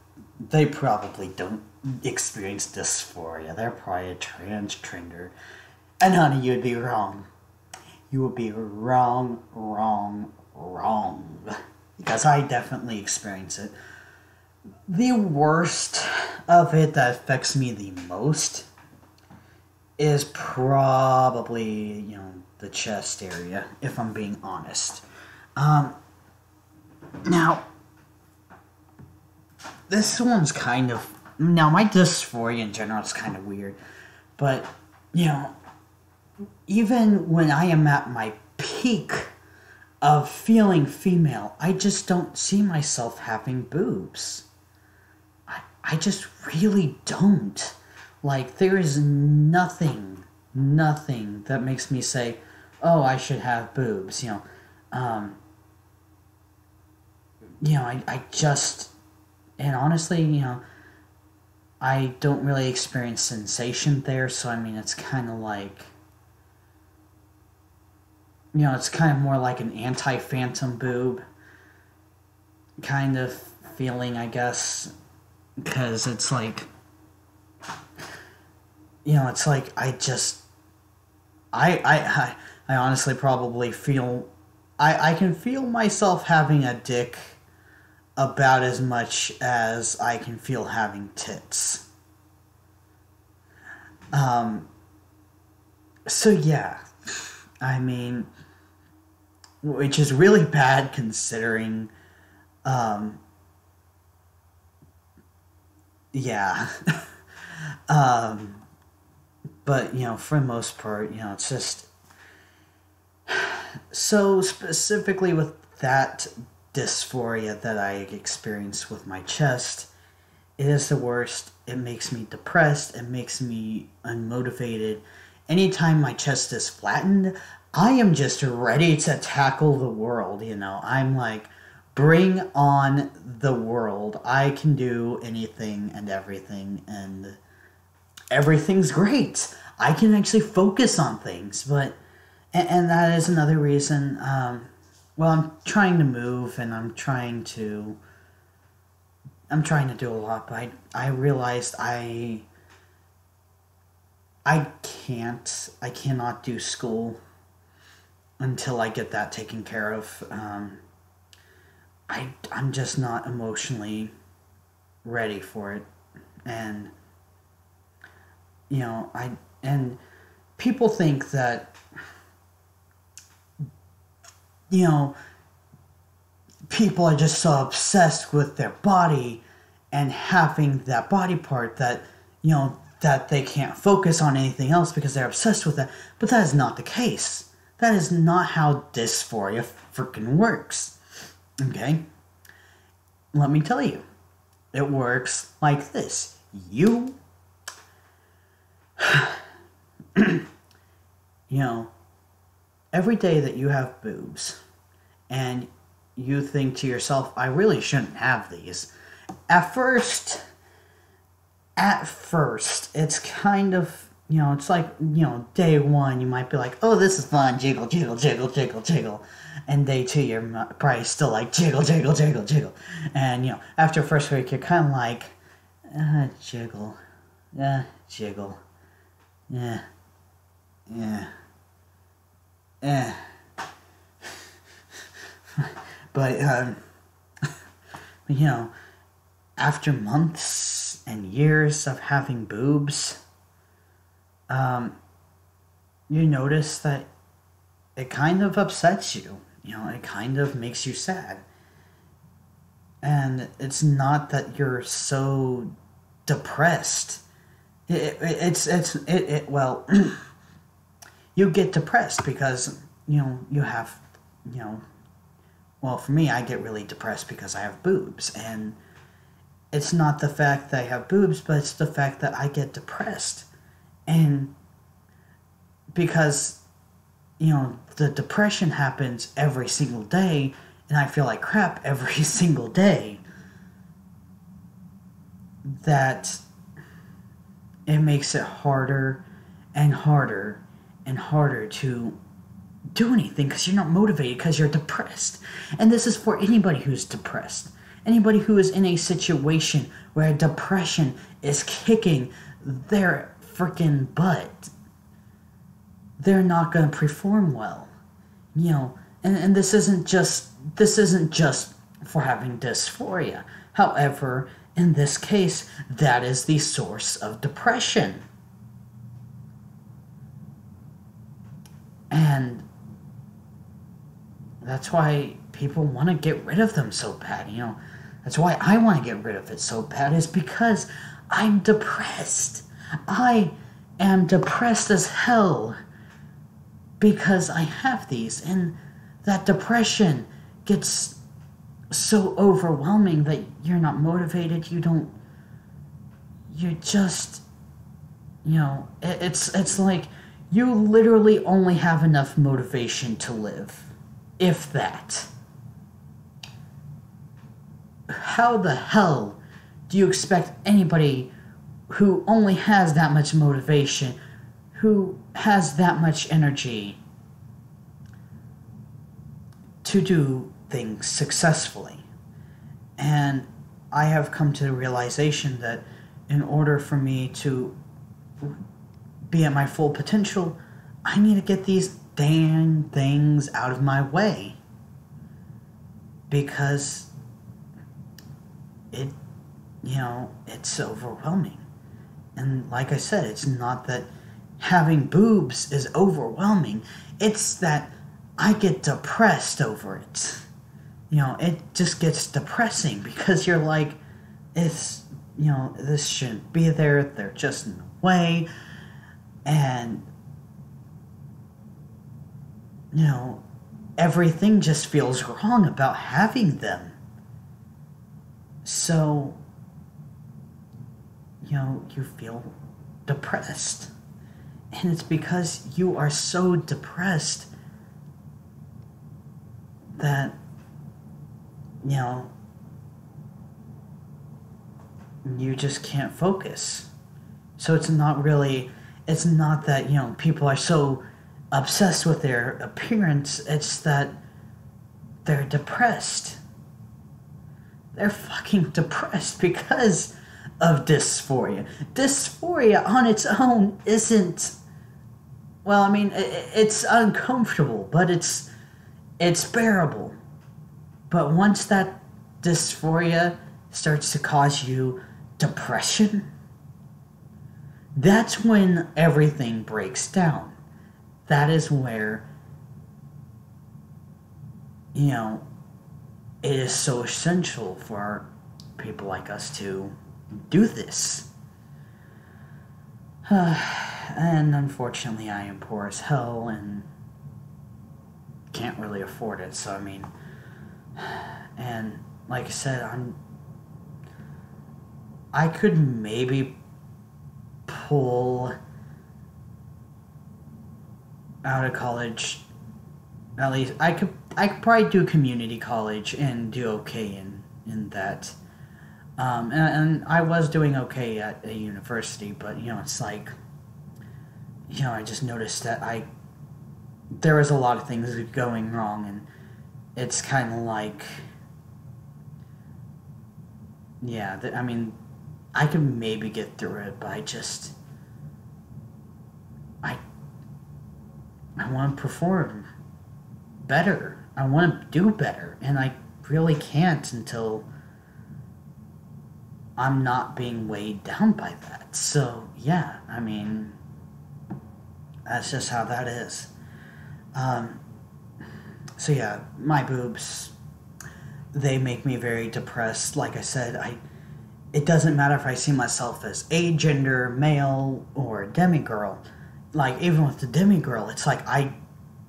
they probably don't experience dysphoria. They're probably a transgender. And honey, you'd be wrong. You would be wrong. Because I definitely experience it. The worst of it that affects me the most is probably, the chest area, if I'm being honest. Now, this one's kind of... Now, my dysphoria in general is kind of weird. But, even when I am at my peak of feeling female, I just don't see myself having boobs. I just really don't. Like, there is nothing that makes me say, oh, I should have boobs, I just, and honestly, I don't really experience sensation there, so I mean, it's kind of like, it's kind of more like an anti-phantom boob kind of feeling, I guess, because it's like, it's like I honestly probably feel, I can feel myself having a dick about as much as I can feel having tits. So yeah, I mean, which is really bad considering, yeah. But, for the most part, it's just... So, specifically with that dysphoria that I experience with my chest, it is the worst. It makes me depressed. It makes me unmotivated. Anytime my chest is flattened, I am just ready to tackle the world, I'm like, bring on the world. I can do anything and everything, and everything's great. I can actually focus on things, but... And that is another reason, well, I'm trying to move, and I'm trying to do a lot, but I realized I cannot do school until I get that taken care of. I'm just not emotionally ready for it, and, and people think that, people are just so obsessed with their body and having that body part that, that they can't focus on anything else because they're obsessed with that. But that is not the case. That is not how dysphoria freaking works. Okay? Let me tell you. It works like this. You know, every day that you have boobs and you think to yourself, I really shouldn't have these. At first, it's kind of, it's like, day one, you might be like, oh, this is fun, jiggle, jiggle, jiggle, jiggle, jiggle. And day two, you're probably still like, jiggle, jiggle, jiggle, jiggle. And, after first week, you're kind of like, jiggle, jiggle, yeah, yeah. But, after months and years of having boobs, you notice that it kind of upsets you. It kind of makes you sad. And it's not that you're so depressed. Well, you get depressed because, you have, well, for me, I get really depressed because I have boobs. And it's not the fact that I have boobs, but it's the fact that I get depressed. And because, the depression happens every single day, and I feel like crap every single day, that it makes it harder and harder and harder to do anything because you're not motivated because you're depressed. And this is for anybody who's depressed. Anybody who is in a situation where depression is kicking their freaking butt, they're not going to perform well. And this isn't just for having dysphoria. However, in this case, that is the source of depression. And that's why people want to get rid of them so bad, That's why I want to get rid of it so bad, is because I'm depressed. I am depressed as hell because I have these, and that depression gets so overwhelming that you're not motivated, you're just, it's like you literally only have enough motivation to live, if that. How the hell do you expect anybody who only has that much motivation, who has that much energy, to do things successfully? And I have come to the realization that in order for me to be at my full potential, I need to get these damn things out of my way. Because it's overwhelming. And like I said, it's not that having boobs is overwhelming. It's that I get depressed over it. It just gets depressing because you're like, this shouldn't be there. They're just in the way. And, everything just feels wrong about having them. So, you feel depressed. And it's because you are so depressed that, you just can't focus. So it's not that, people are so obsessed with their appearance. It's that they're depressed. They're fucking depressed because of dysphoria. Dysphoria on its own isn't, well, I mean, it's uncomfortable, but it's bearable. But once that dysphoria starts to cause you depression, that's when everything breaks down. That is where, it is so essential for people like us to do this. And unfortunately, I am poor as hell and can't really afford it. So, I mean, and like I said, I could maybe pull out of college, at least I could probably do community college and do okay in that. And I was doing okay at a university, but it's like, I just noticed that there was a lot of things going wrong, and it's kind of like, yeah, I mean, I could maybe get through it, but I I want to perform better. I want to do better, and I really can't until I'm not being weighed down by that. So, yeah, I mean, that's just how that is. So yeah, my boobs, they make me very depressed. Like I said, it doesn't matter if I see myself as agender, male, or demigirl. Like, even with the demigirl, it's like I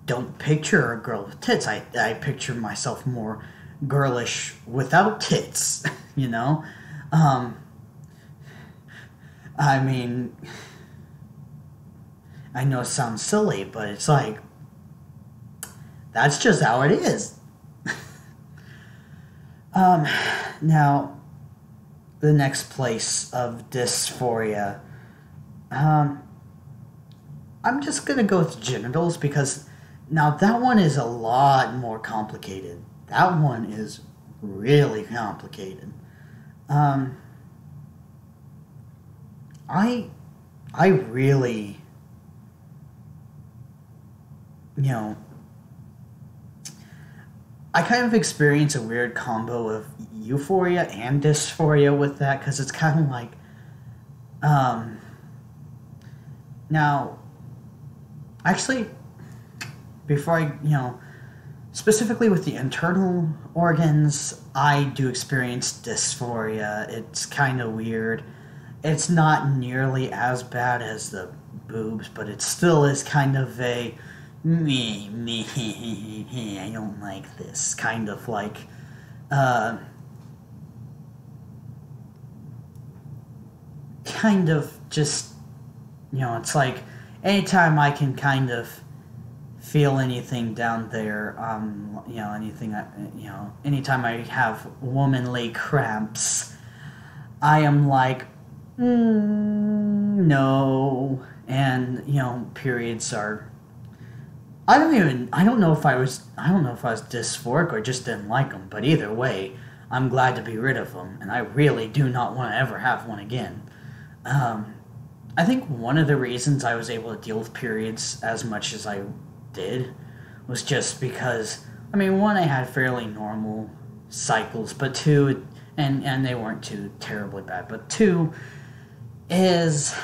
don't picture a girl with tits. I picture myself more girlish without tits, you know? I mean, I know it sounds silly, but it's like, that's just how it is. Now, the next place of dysphoria. I'm just gonna go with genitals because now that one is a lot more complicated. That one is really complicated. I really, I kind of experience a weird combo of euphoria and dysphoria with that, because it's kind of like, now, actually, before specifically with the internal organs, I do experience dysphoria. It's kind of weird. It's not nearly as bad as the boobs, but it still is kind of a me, I don't like this, kind of like, kind of just, it's like, anytime I can kind of feel anything down there, anything, anytime I have womanly cramps, I am like, no, and, periods are, I don't know if I was dysphoric or just didn't like them, but either way, I'm glad to be rid of them, and I really do not want to ever have one again. I think one of the reasons I was able to deal with periods as much as I did was just because, one, I had fairly normal cycles, but two, and they weren't too terribly bad, but two is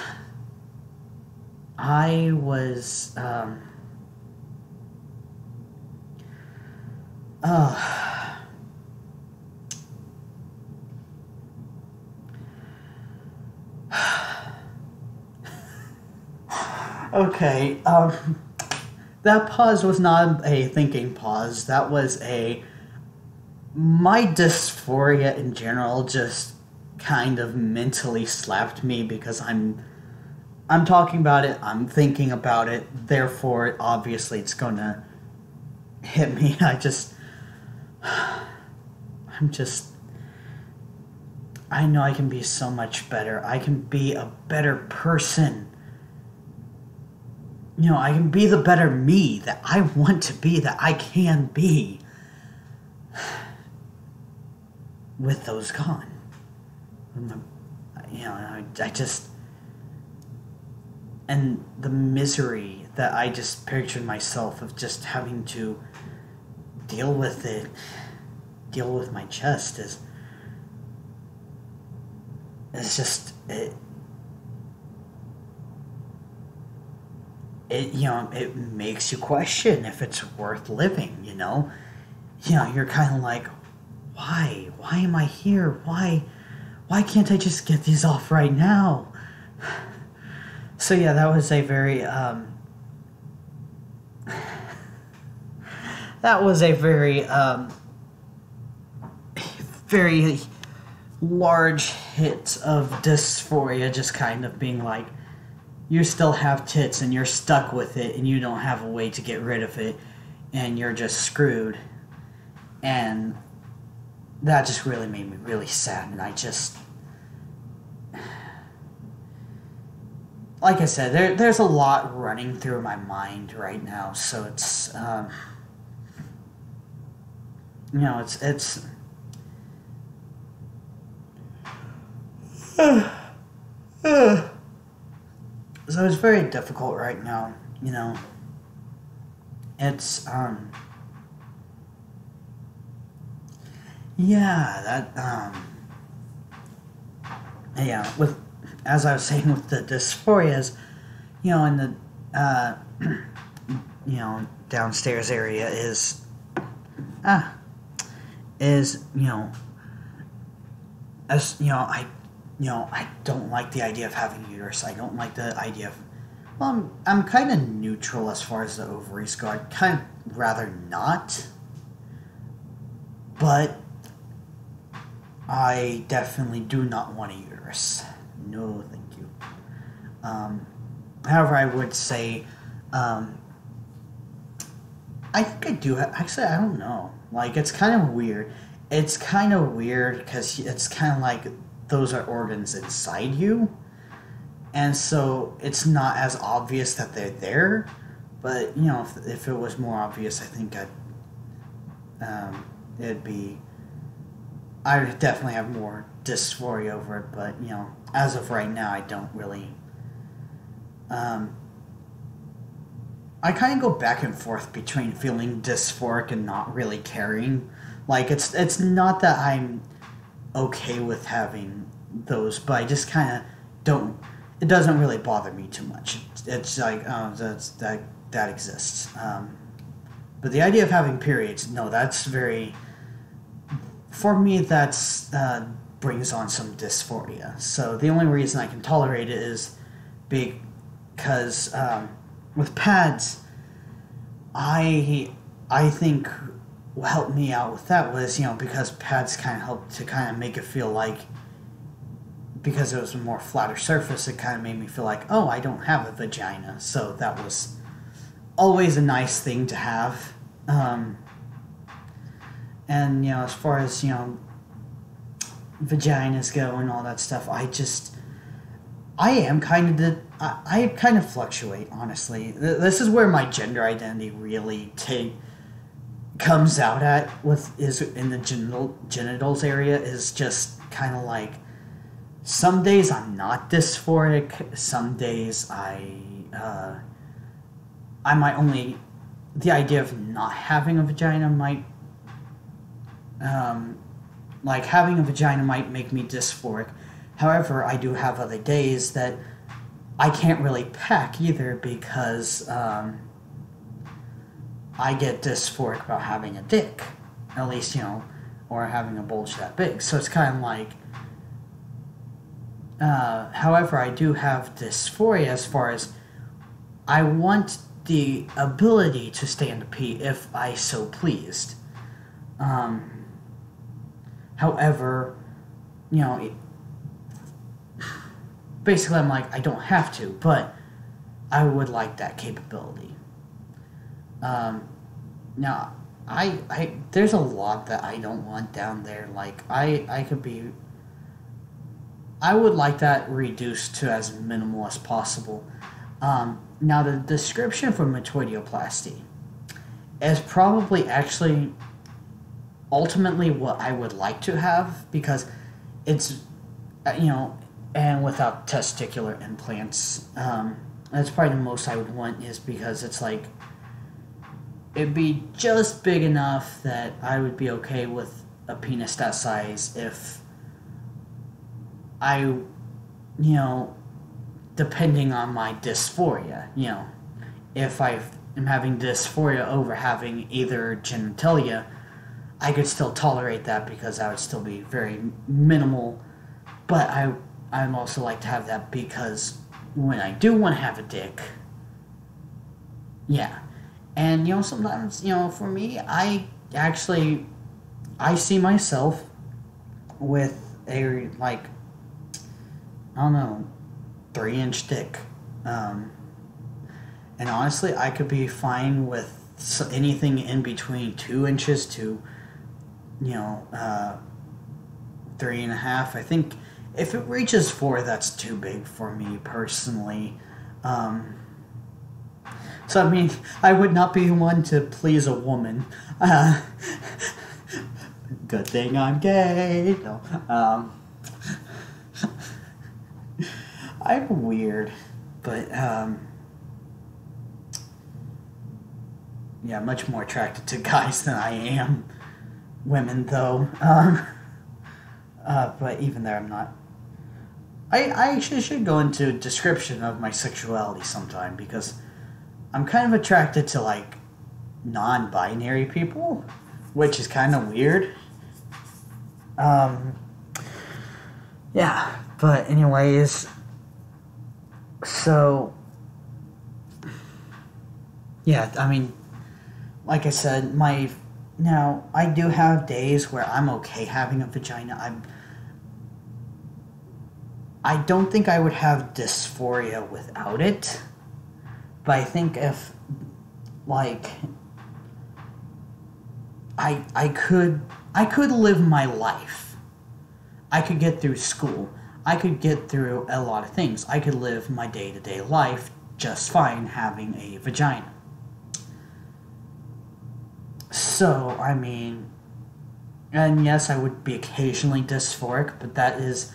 I was, okay, that pause was not a thinking pause. That was my dysphoria in general just kind of mentally slapped me, because I'm talking about it, I'm thinking about it, therefore, obviously, it's gonna hit me. I know I can be so much better. I can be a better person. I can be the better me that I want to be, that I can be, with those gone. I just, and the misery that I just pictured myself of just having to deal with my chest is just, it makes you question if it's worth living, you're kind of like, why am I here? Why can't I just get these off right now? So yeah, that was a very, very large hit of dysphoria, just kind of being like, you still have tits and you're stuck with it and you don't have a way to get rid of it and you're just screwed. And that just really made me really sad, and I just... Like I said, there's a lot running through my mind right now, so it's, you know, it's so it's very difficult right now, you know. It's, yeah, yeah, with, as I was saying with the dysphorias, you know, in the, you know, downstairs area is, you know, as, you know, I don't like the idea of having a uterus. I don't like the idea of, well, I'm kind of neutral as far as the ovaries go. I'd kind of rather not, but I definitely do not want a uterus. No, thank you. However, I would say, I think I do. Actually, I don't know. Like, it's kind of weird. It's kind of weird because it's kind of like those are organs inside you. And so it's not as obvious that they're there. But, you know, if it was more obvious, I think it'd be... I would definitely have more dysphoria over it, but, you know, as of right now, I don't really... I kind of go back and forth between feeling dysphoric and not really caring. Like, it's not that I'm okay with having those, but I just kind of don't... It doesn't really bother me too much. It's like, oh, that exists. But the idea of having periods, no, that's very... For me, that's brings on some dysphoria. So the only reason I can tolerate it is because with pads, I think what helped me out with that was, you know, because pads kind of helped to kind of make it feel like, because it was a more flatter surface, it kind of made me feel like, oh, I don't have a vagina. So that was always a nice thing to have. And, you know, as far as, you know, vaginas go and all that stuff, I kind of fluctuate, honestly. This is where my gender identity really comes out at, is in the genitals area, is just kind of like, some days I'm not dysphoric, some days I might only, the idea of not having a vagina might, like having a vagina might make me dysphoric. However, I do have other days that I can't really pack either because I get dysphoric about having a dick, at least, you know, or having a bulge that big. So it's kind of like, however, I do have dysphoria as far as I want the ability to stand a pee if I so pleased. However, you know, basically I'm like, I don't have to, but I would like that capability. Now, there's a lot that I don't want down there. Like, I would like that reduced to as minimal as possible. Now, the description for metoidioplasty is probably actually ultimately what I would like to have, because it's, you know, and without testicular implants, that's probably the most I would want, is because it's like, it'd be just big enough that I would be okay with a penis that size if I, you know, depending on my dysphoria, you know, if I am having dysphoria over having either genitalia, I could still tolerate that because that would still be very minimal, but I'd also like to have that because when I do want to have a dick, yeah. And, you know, sometimes, you know, for me, I see myself with a, like, I don't know, 3-inch dick. And honestly, I could be fine with anything in between 2 inches to, 3.5. I think if it reaches 4, that's too big for me personally. So I mean, I would not be one to please a woman. Good thing I'm gay. No. I'm weird, but yeah, much more attracted to guys than I am women, though. But even there, I'm not. I actually should go into a description of my sexuality sometime, because I'm kind of attracted to, like, non-binary people, which is kind of weird. Yeah, but anyways, so, yeah, I mean, like I said, now, I do have days where I'm okay having a vagina. I don't think I would have dysphoria without it, but I think if, like, I could live my life. I could get through school. I could get through a lot of things. I could live my day-to-day life just fine having a vagina. So, I mean, and yes, I would be occasionally dysphoric, but that is,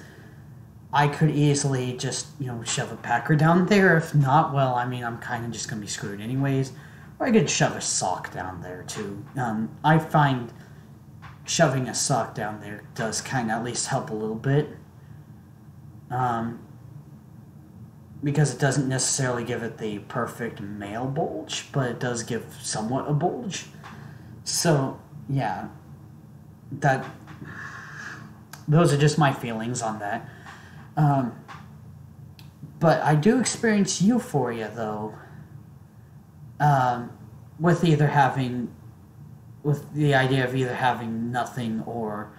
I could easily just, shove a packer down there. If not, well, I mean, I'm kind of just going to be screwed anyways. Or I could shove a sock down there, too. I find shoving a sock down there does kind of at least help a little bit. Because it doesn't necessarily give it the perfect male bulge, but it does give somewhat a bulge. So, yeah, those are just my feelings on that. But I do experience euphoria, though, with the idea of either having nothing or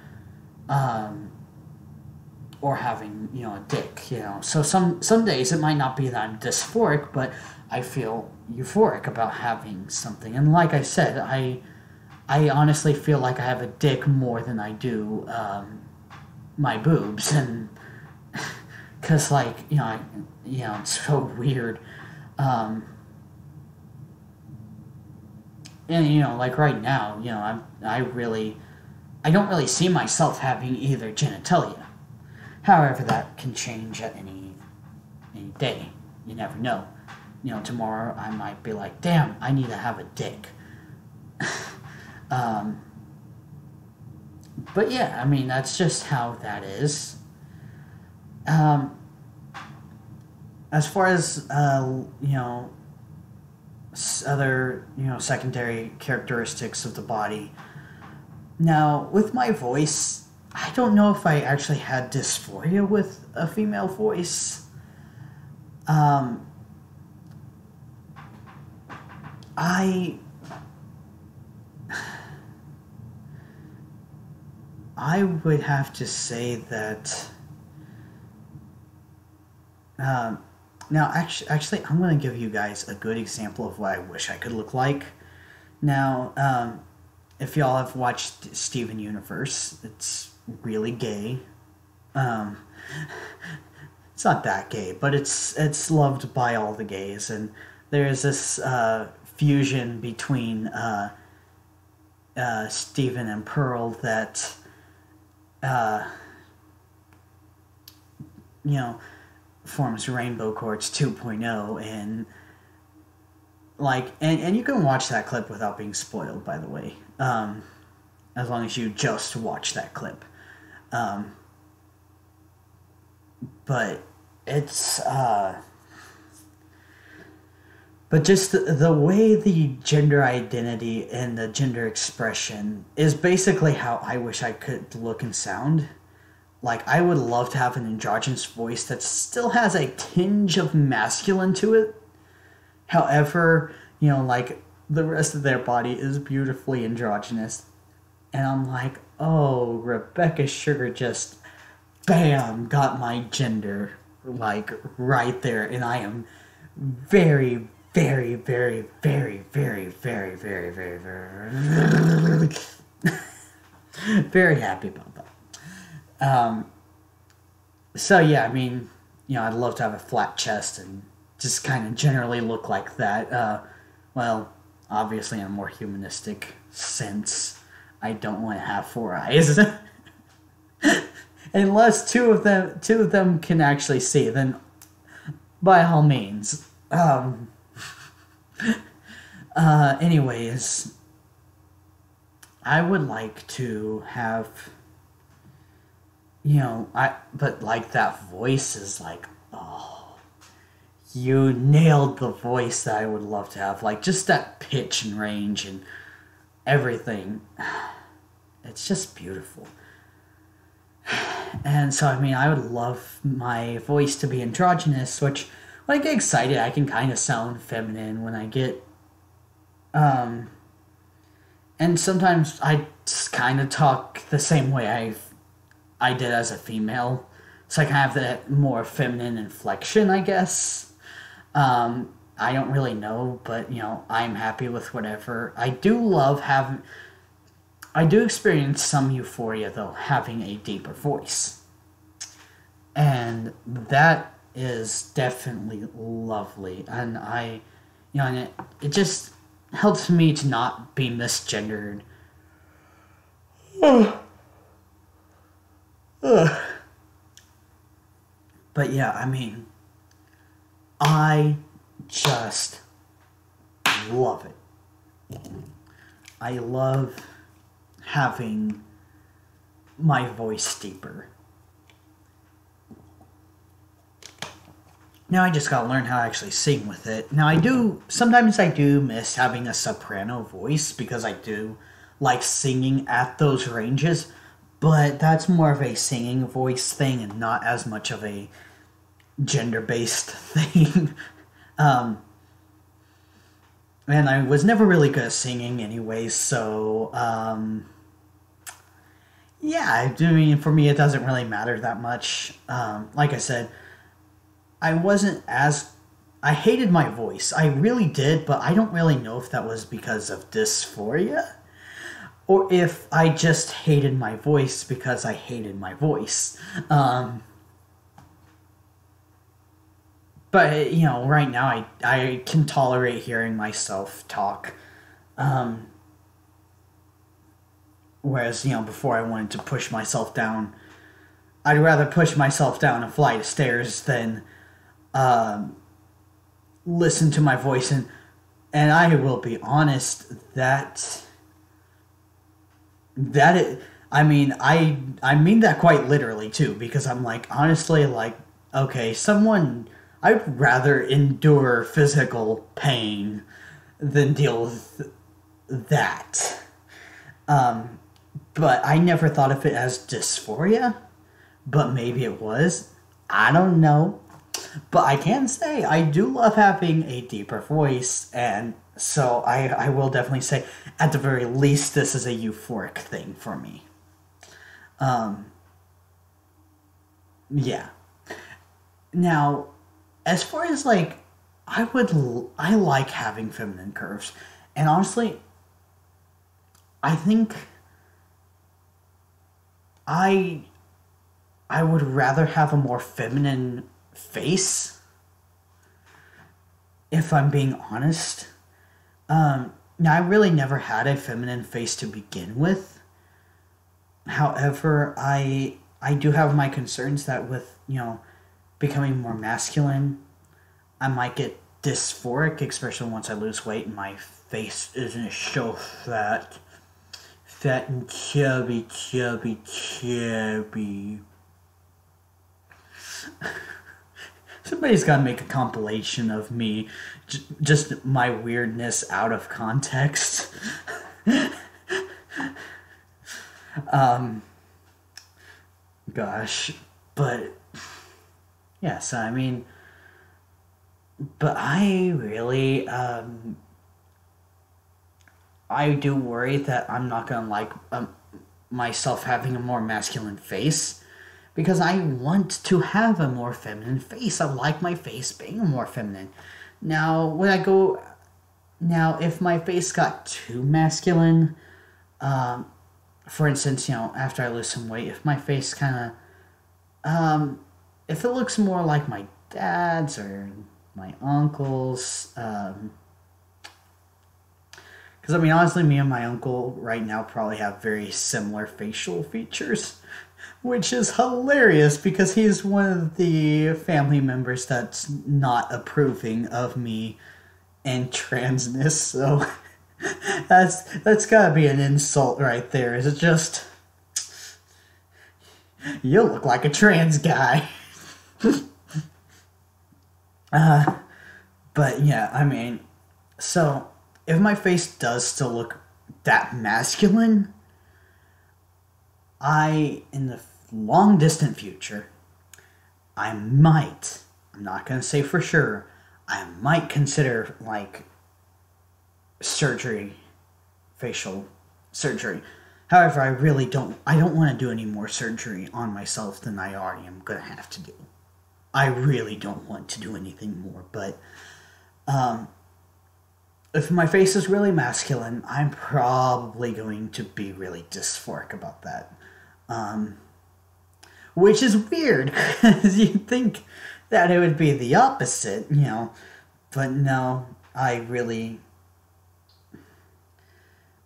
having, a dick, So some days it might not be that I'm dysphoric, but I feel euphoric about having something. And like I said, I honestly feel like I have a dick more than I do my boobs, and because, like, it's so weird. And like right now, I don't really see myself having either genitalia. However, that can change at any day. You never know. Tomorrow I might be like, damn, I need to have a dick. But yeah, I mean, that's just how that is. As far as, other, secondary characteristics of the body. Now, with my voice, I don't know if I actually had dysphoria with a female voice. I would have to say that. Now, actually, I'm going to give you guys a good example of what I wish I could look like. Now, if y'all have watched Steven Universe, it's really gay. It's not that gay, but it's loved by all the gays, and there's this fusion between Steven and Pearl that forms Rainbow Courts 2.0, and and you can watch that clip without being spoiled, by the way, as long as you just watch that clip. But it's but just the way the gender identity and the gender expression is basically how I wish I could look and sound. Like, I would love to have an androgynous voice that still has a tinge of masculine to it. However, like, the rest of their body is beautifully androgynous. And I'm like, oh, Rebecca Sugar just, bam, got my gender, like, right there. And I am very, very, very, very, very, very, very, very, very, very happy about that. So yeah, I mean, I'd love to have a flat chest and just kind of generally look like that. Well, obviously in a more humanistic sense, I don't want to have 4 eyes. Unless two of them can actually see, then by all means. Anyways, I would like to have, but like that voice is like, oh, you nailed the voice that I would love to have. Like just that pitch and range and everything. It's just beautiful. And so, I mean, I would love my voice to be androgynous, which when I get excited, I can kind of sound feminine. When I get, and sometimes I just kind of talk the same way I did as a female. So I can have that more feminine inflection, I guess. I don't really know, but, I'm happy with whatever. I do experience some euphoria, though, having a deeper voice. And that is definitely lovely. And and it just helps me to not be misgendered. But yeah, I mean, I just love it. I love having my voice deeper. Now I just gotta learn how to actually sing with it. Now sometimes I do miss having a soprano voice because I do like singing at those ranges, but that's more of a singing voice thing and not as much of a gender-based thing. And I was never really good at singing anyways, so, yeah, I mean, for me, it doesn't really matter that much. Like I said, I hated my voice. I really did, but I don't really know if that was because of dysphoria, or if I just hated my voice because I hated my voice. But, right now I can tolerate hearing myself talk. Whereas, before I wanted to push myself down. I'd rather push myself down a flight of stairs than listen to my voice. And I will be honest, I mean that quite literally, too. Because I'm like, honestly, like, okay, I'd rather endure physical pain than deal with that. But I never thought of it as dysphoria. But maybe it was. I don't know. But I can say I do love having a deeper voice. And so I will definitely say, at the very least, this is a euphoric thing for me. Yeah. Now, as far as, like, I like having feminine curves. And honestly, I think I would rather have a more feminine face, if I'm being honest. Now, I really never had a feminine face to begin with. However, I do have my concerns that with, becoming more masculine, I might get dysphoric, especially once I lose weight and my face isn't so fat. Fat and chubby. Somebody's gotta make a compilation of me, just my weirdness out of context. Gosh, but yeah, so I mean, but I really, I do worry that I'm not gonna like myself having a more masculine face, because I want to have a more feminine face. I like my face being more feminine. Now, when I go... Now, if my face got too masculine, for instance, after I lose some weight, if my face kind of... if it looks more like my dad's or my uncle's... Because, honestly, me and my uncle right now probably have very similar facial features, which is hilarious because he's one of the family members that's not approving of me and transness, so that's gotta be an insult right there. Is it just... You look like a trans guy. But, yeah, so... If my face does still look that masculine, in the long distant future, I'm not going to say for sure, I might consider, facial surgery. However, I don't want to do any more surgery on myself than I already am going to have to do. I really don't want to do anything more, but, if my face is really masculine, I'm probably going to be really dysphoric about that. Which is weird, because you'd think that it would be the opposite, But no,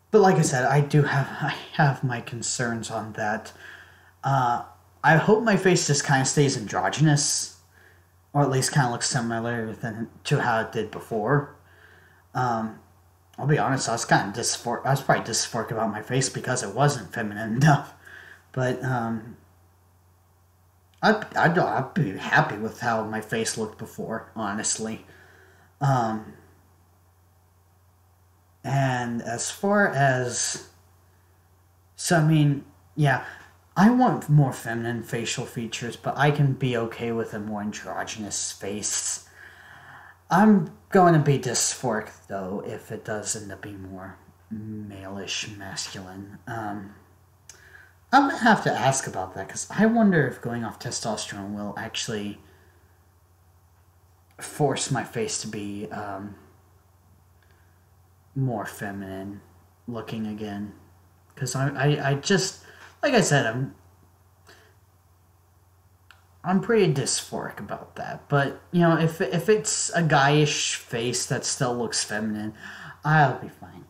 but like I said, I have my concerns on that. I hope my face just kind of stays androgynous, or at least kind of looks similar to how it did before. I'll be honest, I was kind of dysphoric. I was probably dysphoric about my face because it wasn't feminine enough. But, I'd be happy with how my face looked before, honestly. And as far as... So, yeah, I want more feminine facial features, but I can be okay with a more androgynous face. I'm going to be dysphoric, though, if it does end up being more male-ish, masculine. I'm going to have to ask about that, because I wonder if going off testosterone will actually force my face to be more feminine looking again. Because I just, like I said, I'm pretty dysphoric about that. But, if it's a guyish face that still looks feminine, I'll be fine.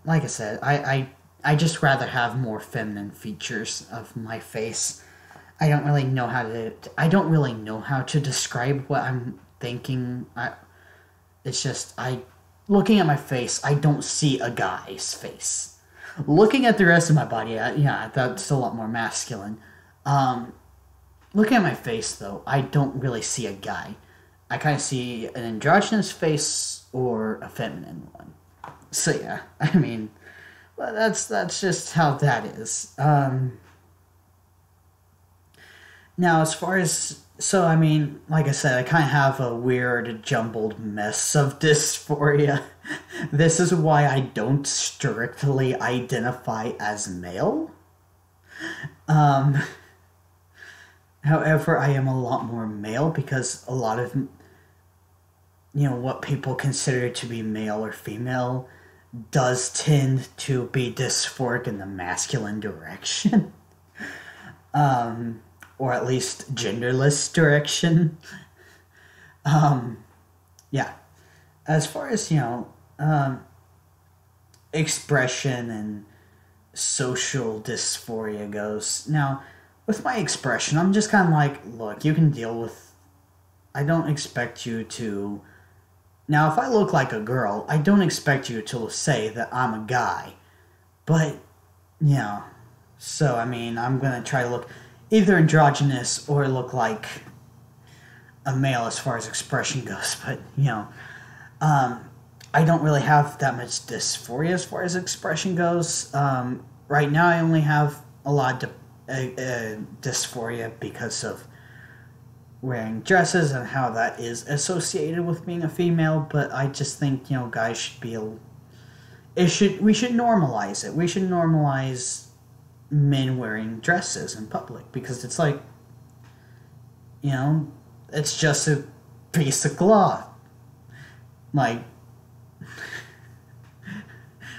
Like I said, I just rather have more feminine features of my face. I don't really know how to describe what I'm thinking. It's just, looking at my face, I don't see a guy's face. Looking at the rest of my body, that's a lot more masculine. Looking at my face, though, I don't really see a guy. I kind of see an androgynous face or a feminine one. So, yeah, that's just how that is. Now, as far as... So, like I said, I kind of have a weird, jumbled mess of dysphoria. This is why I don't strictly identify as male. However, I am a lot more male because a lot of, what people consider to be male or female does tend to be dysphoric in the masculine direction. Or at least genderless direction. Yeah. As far as, expression and social dysphoria goes, now, with my expression, I'm just kind of like, look, you can deal with... I don't expect you to... Now, if I look like a girl, I don't expect you to say that I'm a guy. But, so, I'm going to try to look either androgynous or look like a male as far as expression goes. But, I don't really have that much dysphoria as far as expression goes. Right now, I only have a lot of dysphoria because of wearing dresses and how that is associated with being a female, but I just think, guys should be we should normalize it. We should normalize men wearing dresses in public, because it's like, it's just a piece of cloth. Like,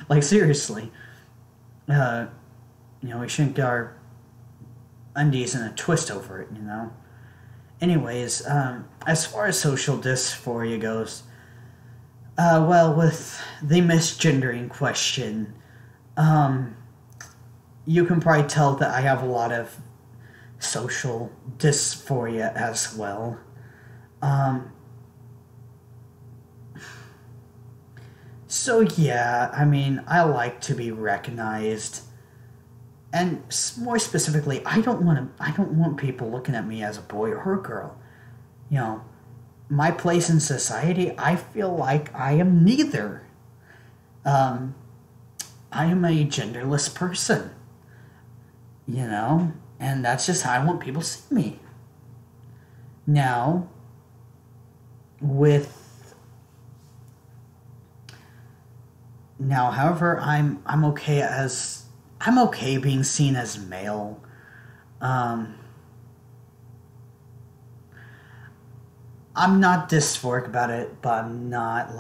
like seriously. We shouldn't get our undies in a twist over it, Anyways, as far as social dysphoria goes, well, with the misgendering question, you can probably tell that I have a lot of social dysphoria as well. So yeah, I like to be recognized, and more specifically, I don't want people looking at me as a boy or a girl. My place in society, I feel like I am neither. I am a genderless person, and that's just how I want people to see me. Now, however, I'm okay being seen as male. I'm not dysphoric about it, but I'm not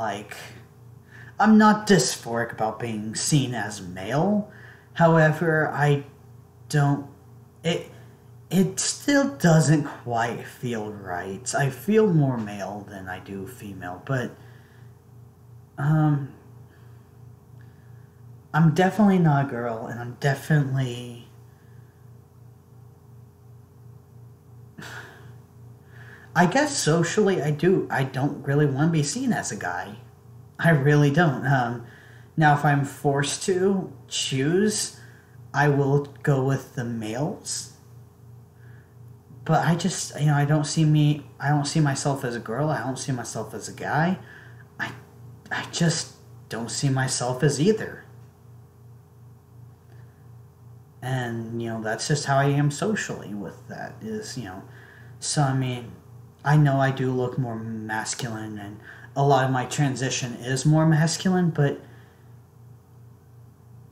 dysphoric about being seen as male. However, it still doesn't quite feel right. I feel more male than I do female, but I'm definitely not a girl, and I'm definitely... I guess socially I don't really want to be seen as a guy. I really don't. Now, if I'm forced to choose, I will go with the males. But I just, I don't see myself as a girl. I don't see myself as a guy. I just don't see myself as either. And, that's just how I am socially with that, is, so, I know I do look more masculine, and a lot of my transition is more masculine, but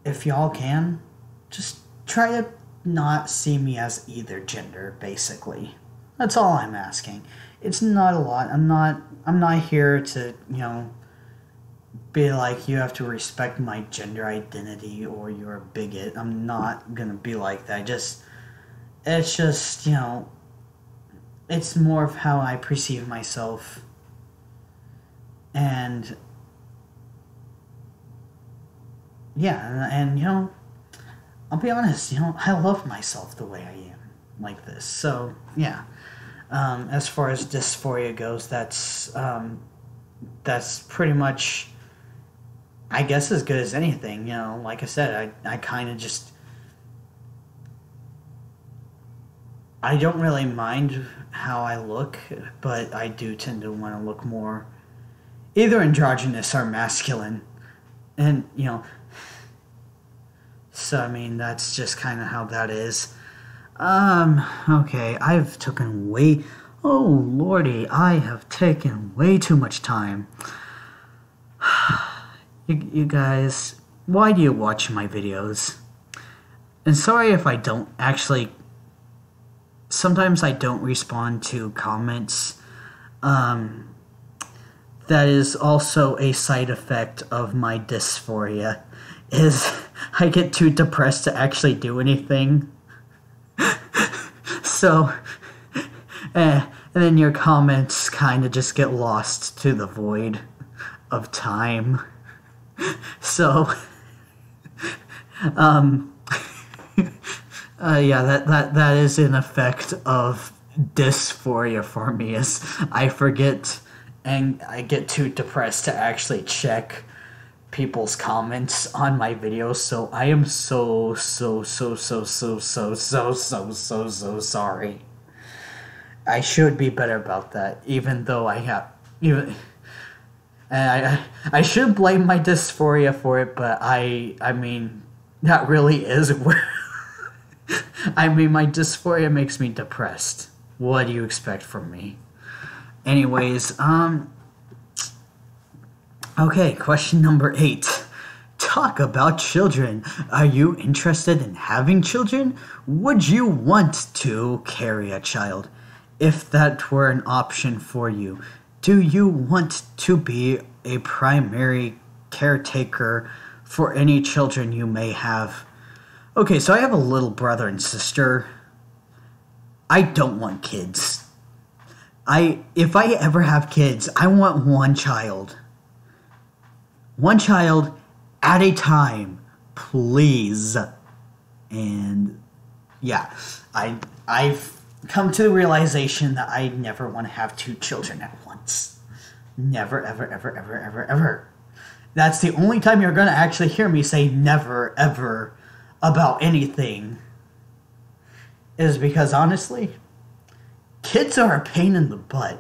if y'all can, just try to not see me as either gender, basically. That's all I'm asking. It's not a lot. I'm not here to, be like, you have to respect my gender identity or you're a bigot. I'm not gonna be like that. It's just, it's more of how I perceive myself. And yeah, and I'll be honest, I love myself the way I am, like this. So yeah, as far as dysphoria goes, that's pretty much, I guess, as good as anything. Like I said, I kind of just, I don't really mind how I look, but I do tend to want to look more either androgynous or masculine. And, so, that's just kind of how that is. Okay, oh lordy, I have taken way too much time. You guys, why do you watch my videos? And sorry if I don't actually... Sometimes I don't respond to comments. That is also a side effect of my dysphoria, is I get too depressed to actually do anything. So, and then your comments kind of just get lost to the void of time. So, yeah, that is an effect of dysphoria for me, is I forget and I get too depressed to actually check people's comments on my videos, so I am so sorry. I should be better about that, even though I should blame my dysphoria for it, but that really is where... my dysphoria makes me depressed. What do you expect from me? Anyways, okay, question number 8. Talk about children. Are you interested in having children? Would you want to carry a child if that were an option for you? Do you want to be a primary caretaker for any children you may have? Okay, so I have a little brother and sister. I don't want kids. If I ever have kids, I want one child. One child at a time, please. And yeah, I've come to the realization that I never want to have two children at once. Never, ever, ever, ever, ever, ever. That's the only time you're going to actually hear me say never, ever about anything. Is because, honestly, kids are a pain in the butt.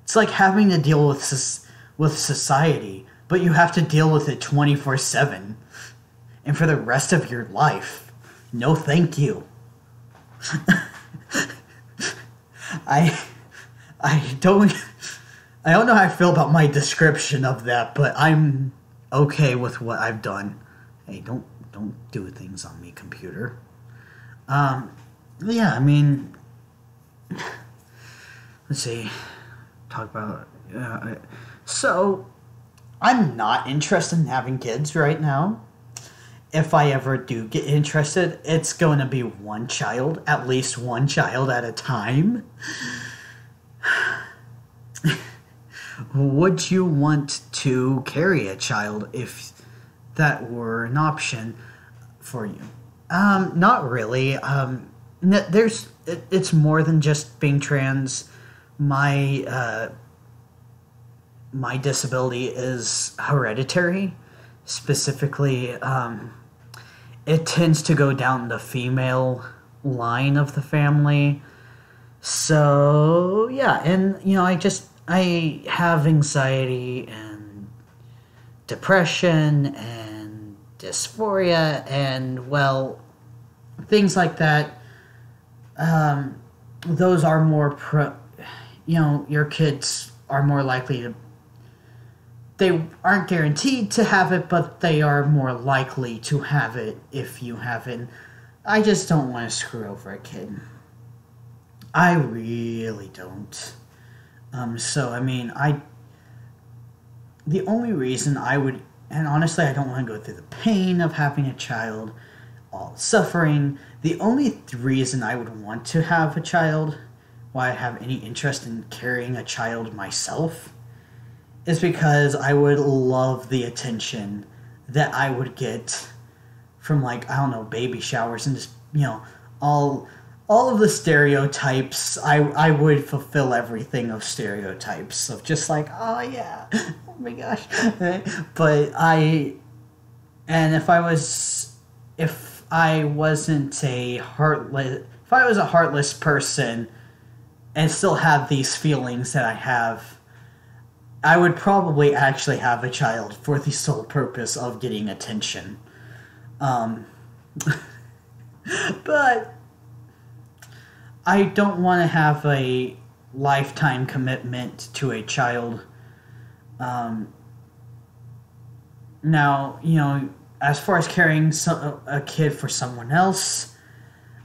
It's like having to deal with society, but you have to deal with it 24/7. And for the rest of your life. No thank you. I don't know how I feel about my description of that, but I'm okay with what I've done. Hey, don't do things on me, computer. Yeah, I mean, let's see. Talk about so I'm not interested in having kids right now. If I ever do get interested, it's going to be one child, at least one child at a time. Would you want to carry a child if that were an option for you? Not really. It's more than just being trans. My disability is hereditary. Specifically, it tends to go down the female line of the family. So, yeah, and, I have anxiety and depression and dysphoria and, well, things like that. Those are more, your kids are more likely to, they aren't guaranteed to have it, but they are more likely to have it if you have it. I just don't want to screw over a kid. I really don't. The only reason I would, and honestly I don't want to go through the pain of having a child, all the suffering. The only reason I would want to have a child, why I have any interest in carrying a child myself, is because I would love the attention that I would get from, baby showers and just, all of the stereotypes. I would fulfill everything of stereotypes of just oh yeah, oh my gosh. But if I was a heartless person and still have these feelings that I have, I would probably actually have a child for the sole purpose of getting attention. But I don't want to have a lifetime commitment to a child. Now, as far as carrying a kid for someone else,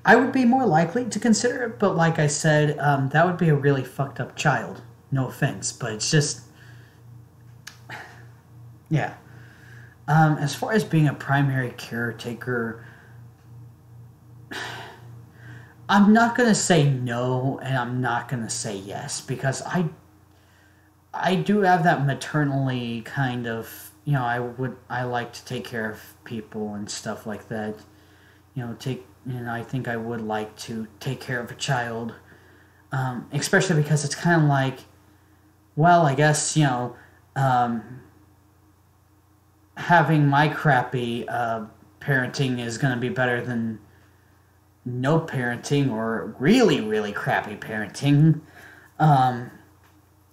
I would be more likely to consider it, but like I said, that would be a really fucked up child. No offense, but it's just... Yeah. As far as being a primary caretaker, I'm not going to say no, and I'm not going to say yes, because I do have that maternally kind of, I like to take care of people and stuff like that. I think I would like to take care of a child, especially because it's kind of like, well, I guess, having my crappy parenting is going to be better than no parenting or really, really crappy parenting.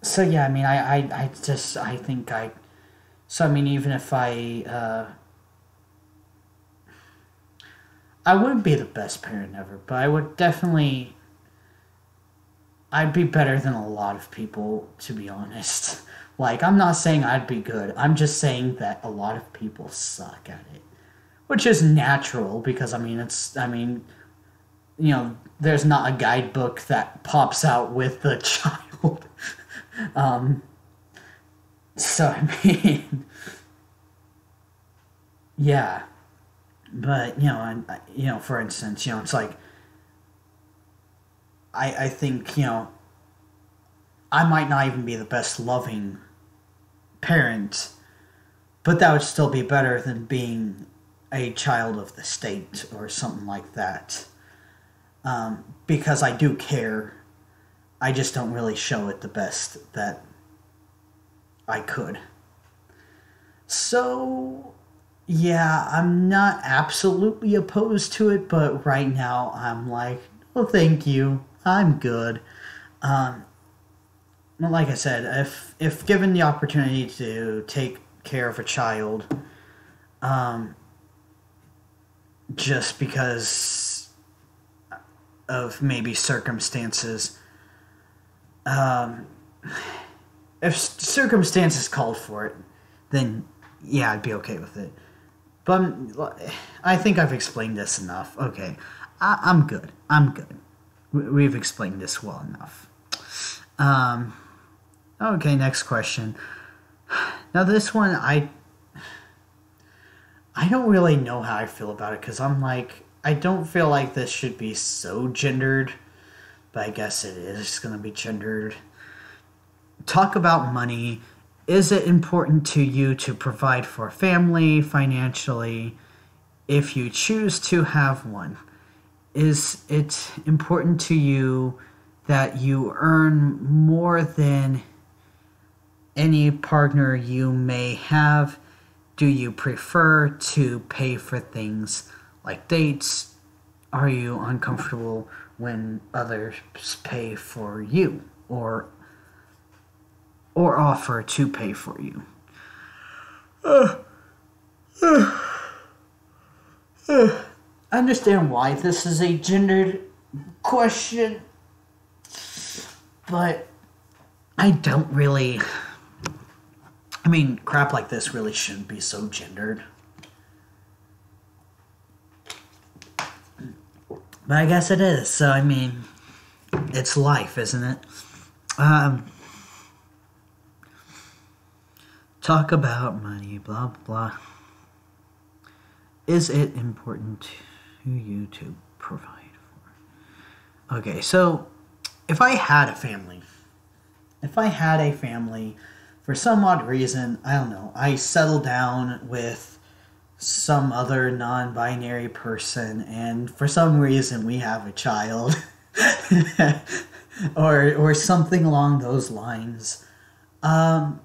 So yeah, even if I wouldn't be the best parent ever, but I would definitely, I'd be better than a lot of people, to be honest. I'm not saying I'd be good. I'm just saying that a lot of people suck at it. Which is natural, because, there's not a guidebook that pops out with the child. So I mean, yeah, but and for instance, it's like I think I might not even be the best loving parent, but that would still be better than being a child of the state or something like that. Because I do care, I just don't really show it the best that I could. So, yeah, I'm not absolutely opposed to it, but right now I'm like, well, thank you, I'm good. Um, like I said, if given the opportunity to take care of a child, um, just because of maybe circumstances, um, if circumstances called for it, then yeah, I'd be okay with it. But I think I've explained this enough. Okay, I'm good. I'm good. We've explained this well enough. Um, okay, next question. Now this one, I don't really know how I feel about it because I'm like, I don't feel like this should be so gendered, but I guess it is going to be gendered. Talk about money. Is it important to you to provide for a family financially if you choose to have one? Is it important to you that you earn more than any partner you may have? Do you prefer to pay for things like dates? Are you uncomfortable when others pay for you or offer to pay for you? I understand why this is a gendered question, but I don't really. I mean, crap like this really shouldn't be so gendered. But I guess it is, so I mean, it's life, isn't it? Talk about money, blah, blah. Is it important to you to provide for? Okay, so if I had a family, for some odd reason, I don't know, I settle down with some other non-binary person, and for some reason we have a child, or something along those lines. Now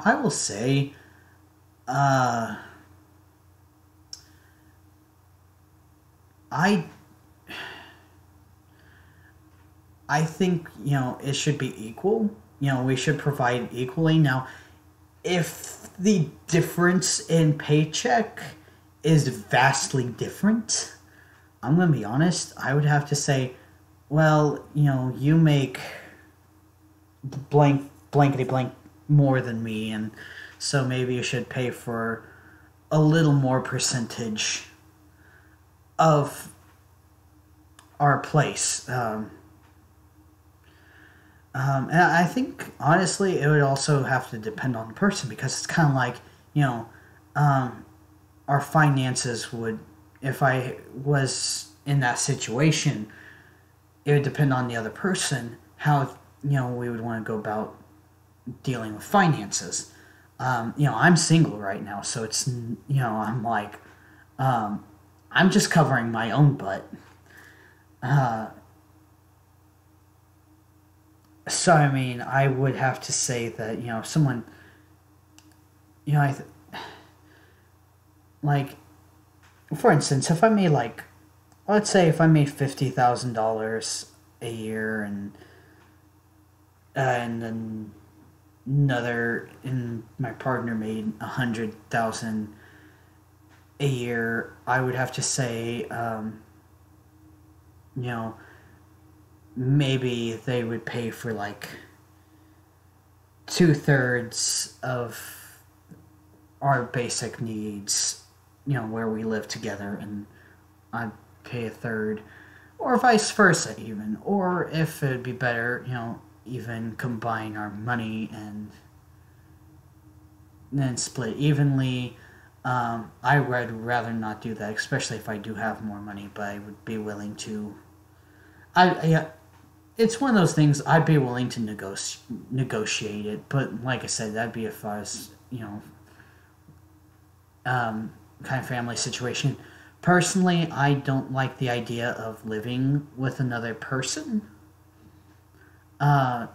I will say, I I think it should be equal. We should provide equally. Now, if the difference in paycheck is vastly different, I'm gonna be honest. I would have to say, well, you make blankety blank more than me, and so maybe you should pay for a little more percentage of our place. And I think, honestly, it would also have to depend on the person because it's kind of like, our finances would, if I was in that situation, it would depend on the other person how, we would want to go about dealing with finances. I'm single right now, so it's, I'm like, I'm just covering my own butt. So, I mean, I would have to say that, someone, like, for instance, if I made, let's say if I made $50,000 a year and then and my partner made 100,000 a year, I would have to say, maybe they would pay for 2/3 of our basic needs, where we live together, and I'd pay a third, or vice versa even, or if it'd be better, even combine our money and then split evenly. I would rather not do that, especially if I do have more money, but I would be willing to. Yeah, it's one of those things I'd be willing to negotiate it, but like I said, that'd be as far as, kind of family situation. Personally, I don't like the idea of living with another person. Uh,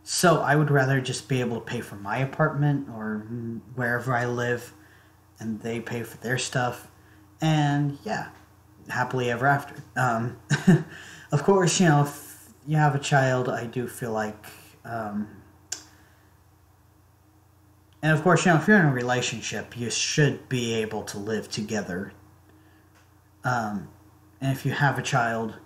so I would rather just be able to pay for my apartment or wherever I live, and they pay for their stuff, and yeah, happily ever after. Of course, if you have a child, I do feel like, and of course, if you're in a relationship, you should be able to live together. And if you have a child,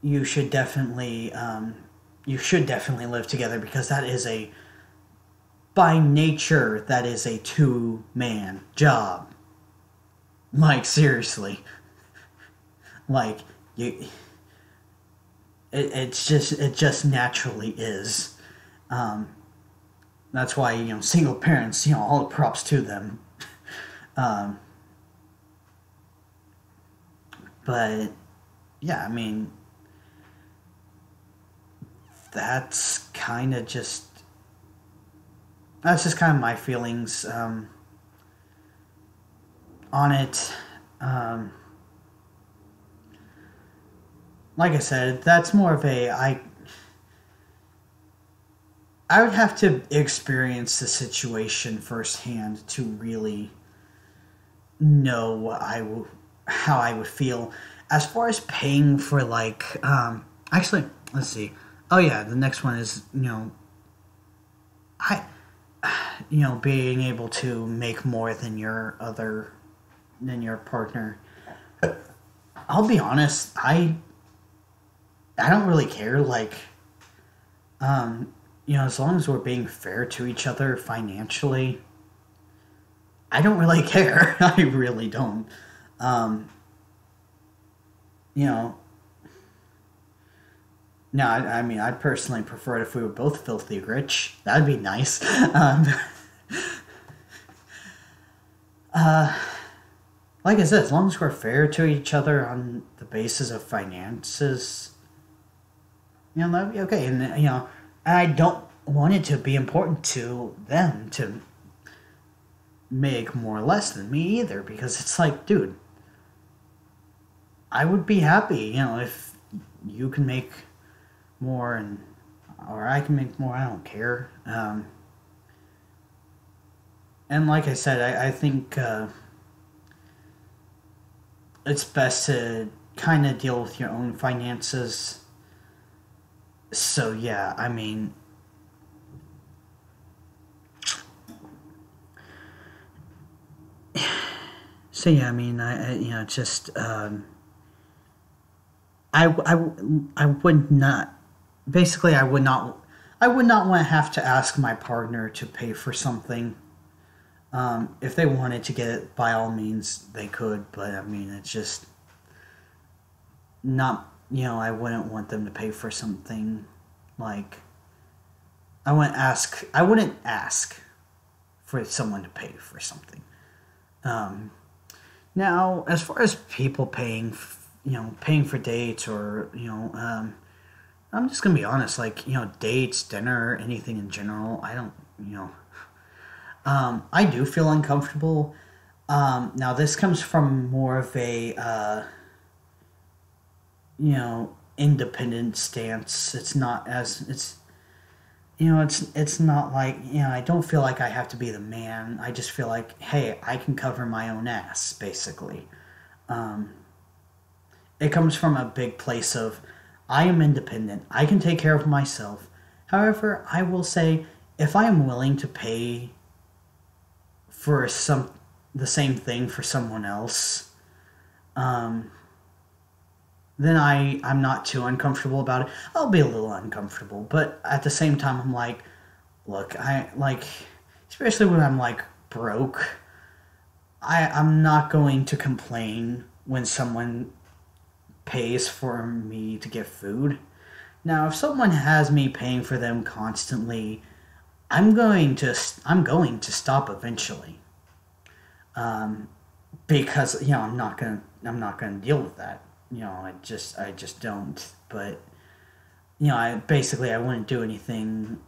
you should definitely live together, because that is by nature, that is a two-man job. Like, seriously. Like, it just naturally is. That's why, single parents, all the props to them. But yeah, I mean, that's kind of just my feelings on it. Like I said, that's more of I would have to experience the situation firsthand to really know how I would feel. As far as paying for, actually, let's see. Oh yeah, the next one is, being able to make more than your partner. I'll be honest, I don't really care, as long as we're being fair to each other financially, I don't really care. I really don't. No, I mean, I'd personally prefer it if we were both filthy rich. That'd be nice. Like I said, as long as we're fair to each other on the basis of finances, that'd be okay. And, I don't want it to be important to them to make more or less than me either, because it's like, dude, I would be happy, if you can make more or I can make more. I don't care. And like I said, I think it's best to kind of deal with your own finances. So yeah, I mean, I just I would not. Basically, I would not want to have to ask my partner to pay for something. If they wanted to get it, by all means, they could. But I mean, it's just not. I wouldn't want them to pay for something like. I wouldn't ask for someone to pay for something. Now, as far as people paying for dates, or I'm just gonna be honest, dates, dinner, anything in general, I don't, I do feel uncomfortable. Now this comes from more of a, independent stance. It's not like, I don't feel like I have to be the man. I just feel like, hey, I can cover my own ass, basically. It comes from a big place of, I am independent. I can take care of myself. However, I will say, if I am willing to pay for the same thing for someone else, then I'm not too uncomfortable about it. I'll be a little uncomfortable, but at the same time, I'm like, look, especially when I'm broke, I'm not going to complain when someone pays for me to get food. Now, if someone has me paying for them constantly, I'm going to stop eventually. Because I'm not gonna deal with that. I just don't. But I wouldn't do anything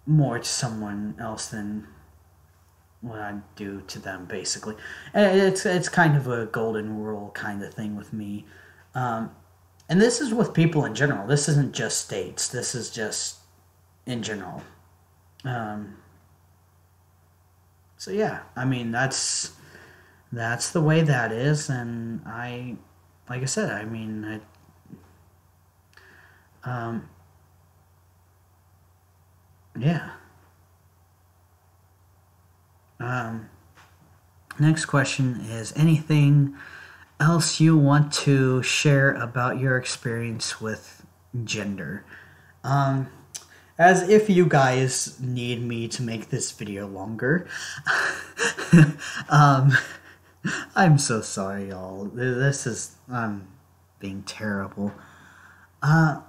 more to someone else than what I do to them. Basically, and it's kind of a golden rule kind of thing with me. And this is with people in general. This isn't just states. This is just in general. Um, so yeah, I mean that's the way that is, and like I said, I mean, yeah. Um, Next question is anything else you want to share about your experience with gender? Um, as if you guys need me to make this video longer. um, I'm so sorry, y'all. I'm being terrible. I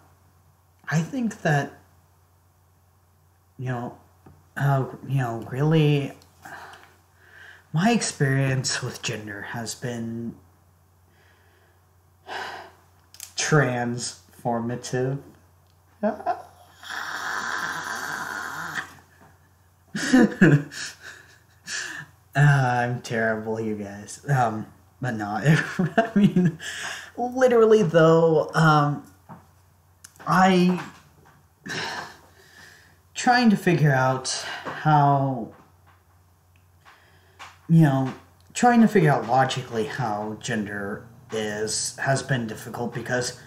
think that, really, my experience with gender has been transformative. I'm terrible, you guys. But no, I mean, literally though, I trying to figure out how, trying to figure out logically how gender has been difficult because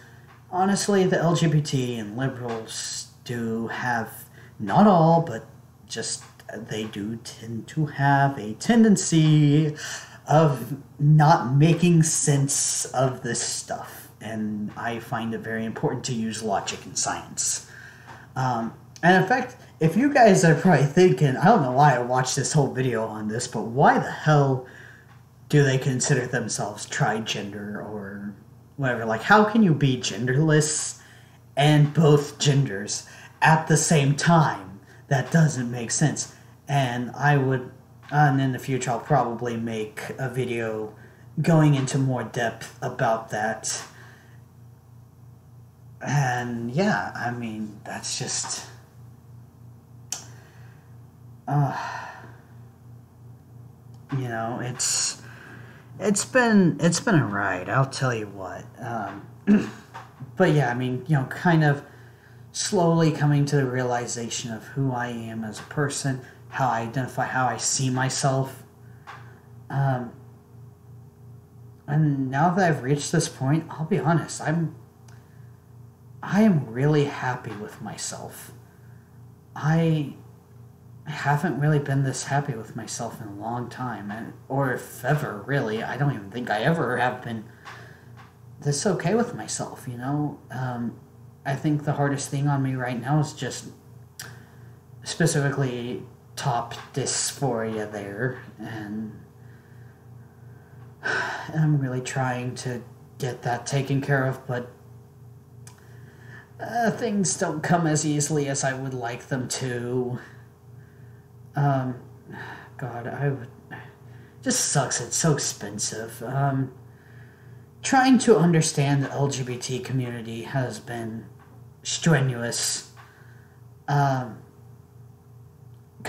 honestly, the LGBT and liberals do have, not all, but just they do tend to have a tendency of not making sense of this stuff. And I find it very important to use logic and science. And in fact, if you guys are probably thinking, I don't know why I watched this whole video on this, but why the hell do they consider themselves trigender or whatever? Like, how can you be genderless and both genders at the same time? That doesn't make sense. And and in the future, I'll probably make a video going into more depth about that. And yeah, I mean, that's just, it's been a ride. I'll tell you what. But yeah, I mean, kind of slowly coming to the realization of who I am as a person, how I identify, how I see myself. And now that I've reached this point, I'll be honest, I am really happy with myself. I haven't really been this happy with myself in a long time, or if ever, really. I don't even think I ever have been this okay with myself, I think the hardest thing on me right now is just specifically top dysphoria there, and I'm really trying to get that taken care of, but things don't come as easily as I would like them to. God, just sucks. It's so expensive. Trying to understand the LGBT community has been strenuous. Because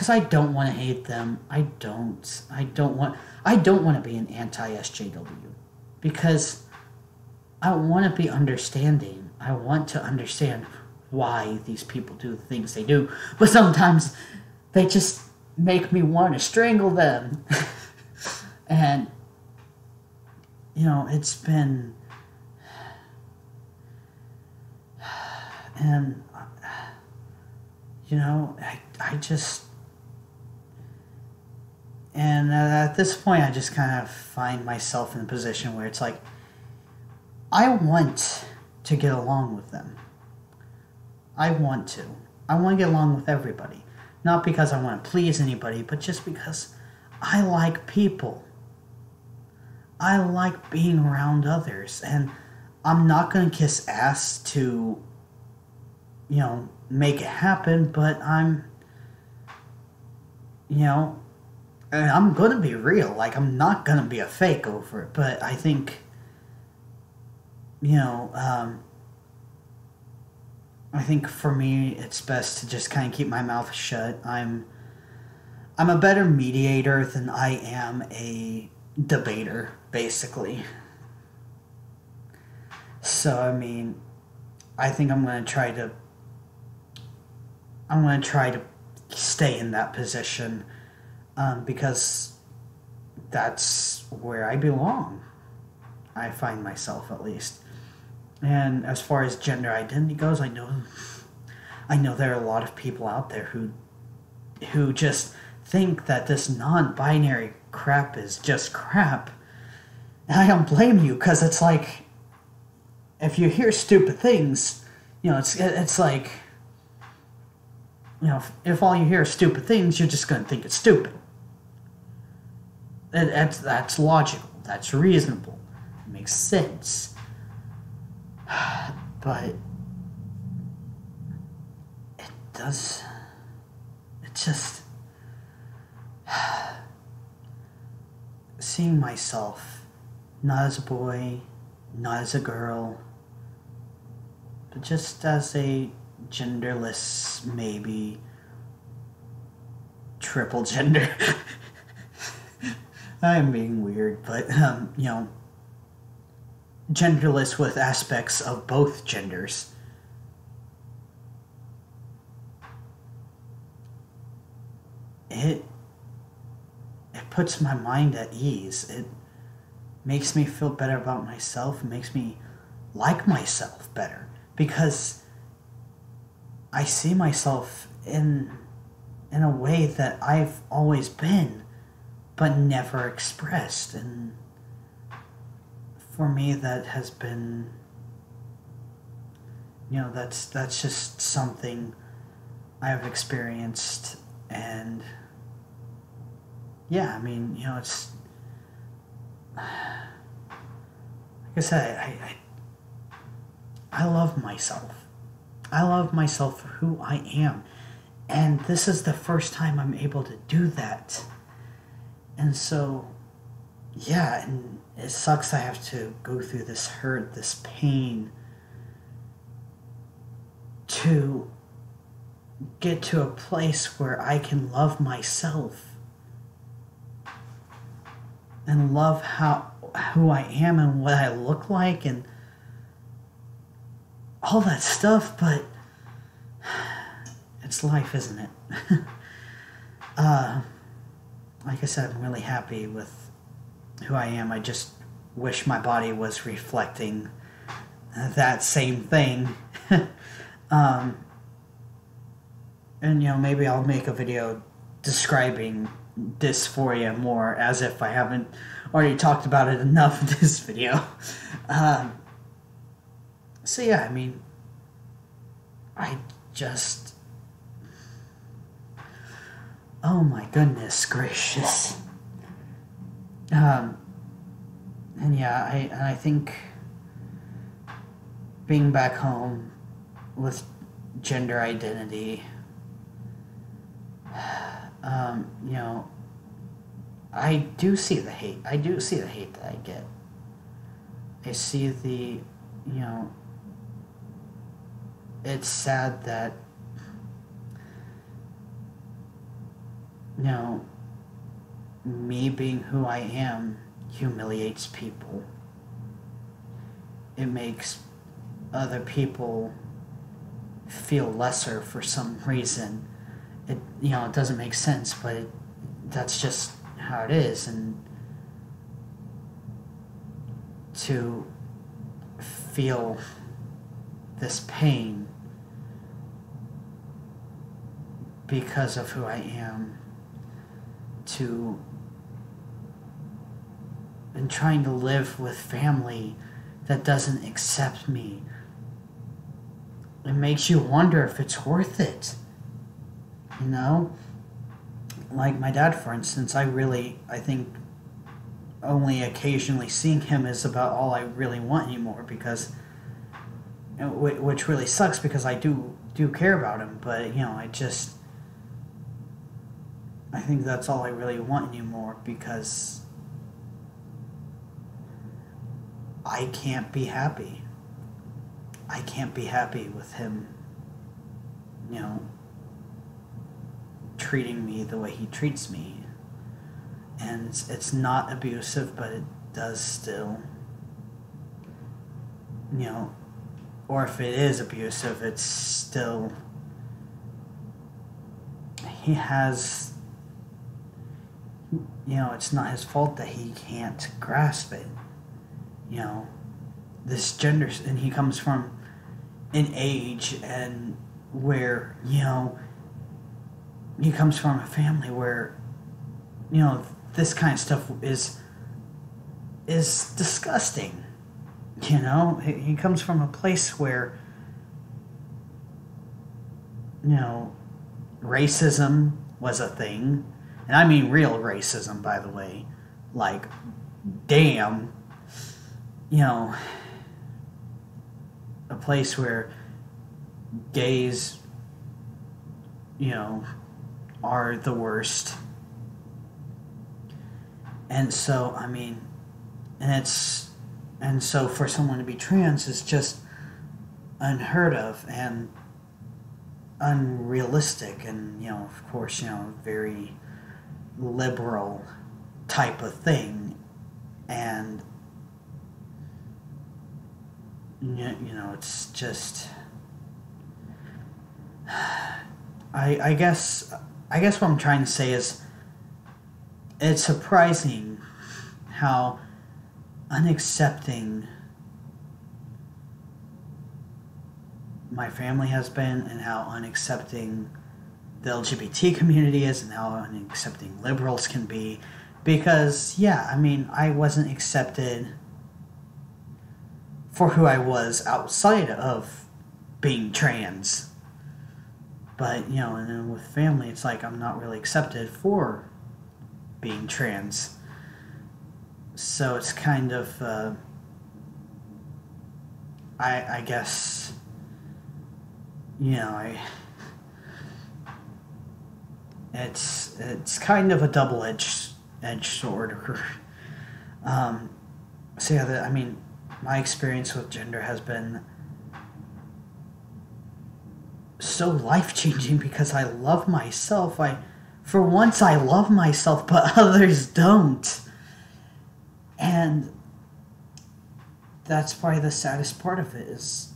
I don't want to hate them. I don't want to be an anti-SJW. Because I want to be understanding. I want to understand why these people do the things they do. But sometimes they just make me want to strangle them. And, it's been... And, I just... And at this point, I just kind of find myself in a position where it's like, I want to get along with them. I want to get along with everybody. Not because I want to please anybody, but just because I like people. I like being around others. And I'm not going to kiss ass to make it happen, but I'm and I'm gonna be real. Like, I'm not gonna be a fake over it, but I think, I think for me, it's best to just kind of keep my mouth shut. I'm a better mediator than I am a debater, basically. So, I mean, I think I'm gonna try to stay in that position, because that's where I belong. I find myself, at least. And as far as gender identity goes, I know there are a lot of people out there who just think that this non-binary crap is just crap. And I don't blame you, because it's like, if you hear stupid things, it's like, if all you hear is stupid things, you're just going to think it's stupid. That's logical. That's reasonable. It makes sense. But it just, seeing myself not as a boy, not as a girl, but just as a genderless, maybe triple gender. I'm being weird, but genderless with aspects of both genders. It puts my mind at ease. It makes me feel better about myself. It makes me like myself better, because I see myself in a way that I've always been, but never expressed. And for me, that has been, that's just something I've experienced. And yeah, I mean, it's, like I said, I love myself. I love myself for who I am. And this is the first time I'm able to do that. And so, yeah, and it sucks I have to go through this hurt, this pain, to get to a place where I can love myself and love who I am and what I look like and all that stuff. But it's life, isn't it? Like I said, I'm really happy with who I am. I just wish my body was reflecting that same thing. And maybe I'll make a video describing dysphoria more, as if I haven't already talked about it enough in this video. So yeah, I mean, I just, oh my goodness gracious. And yeah, I think being back home with gender identity, I do see the hate. I do see the hate that I get. I see the, it's sad that, me being who I am humiliates people. It makes other people feel lesser for some reason. It doesn't make sense, but that's just how it is. And to feel this pain because of who I am, and trying to live with family that doesn't accept me, it makes you wonder if it's worth it. Like my dad, for instance, I think only occasionally seeing him is about all I really want anymore, because, which really sucks, because I do do care about him, but I think that's all I really want anymore, because I can't be happy. I can't be happy with him, treating me the way he treats me. And it's not abusive, but it does still, or if it is abusive, it's still, he has, it's not his fault that he can't grasp it. This gender, and he comes from an age and where, he comes from a family where, this kind of stuff is disgusting. He comes from a place where, racism was a thing. And I mean real racism, by the way. Like, damn, a place where gays, are the worst. And so, and so for someone to be trans is just unheard of and unrealistic, and, of course, very liberal type of thing. And, it's just, I guess what I'm trying to say is, it's surprising how unaccepting my family has been, and how unaccepting the LGBT community is, and how unaccepting liberals can be. Because, I wasn't accepted for who I was outside of being trans. But, and then with family, it's like I'm not really accepted for being trans. So it's kind of, I guess, it's kind of a double-edged sword. So yeah, my experience with gender has been so life-changing, because I love myself. For once, I love myself, but others don't. And that's probably the saddest part of it is,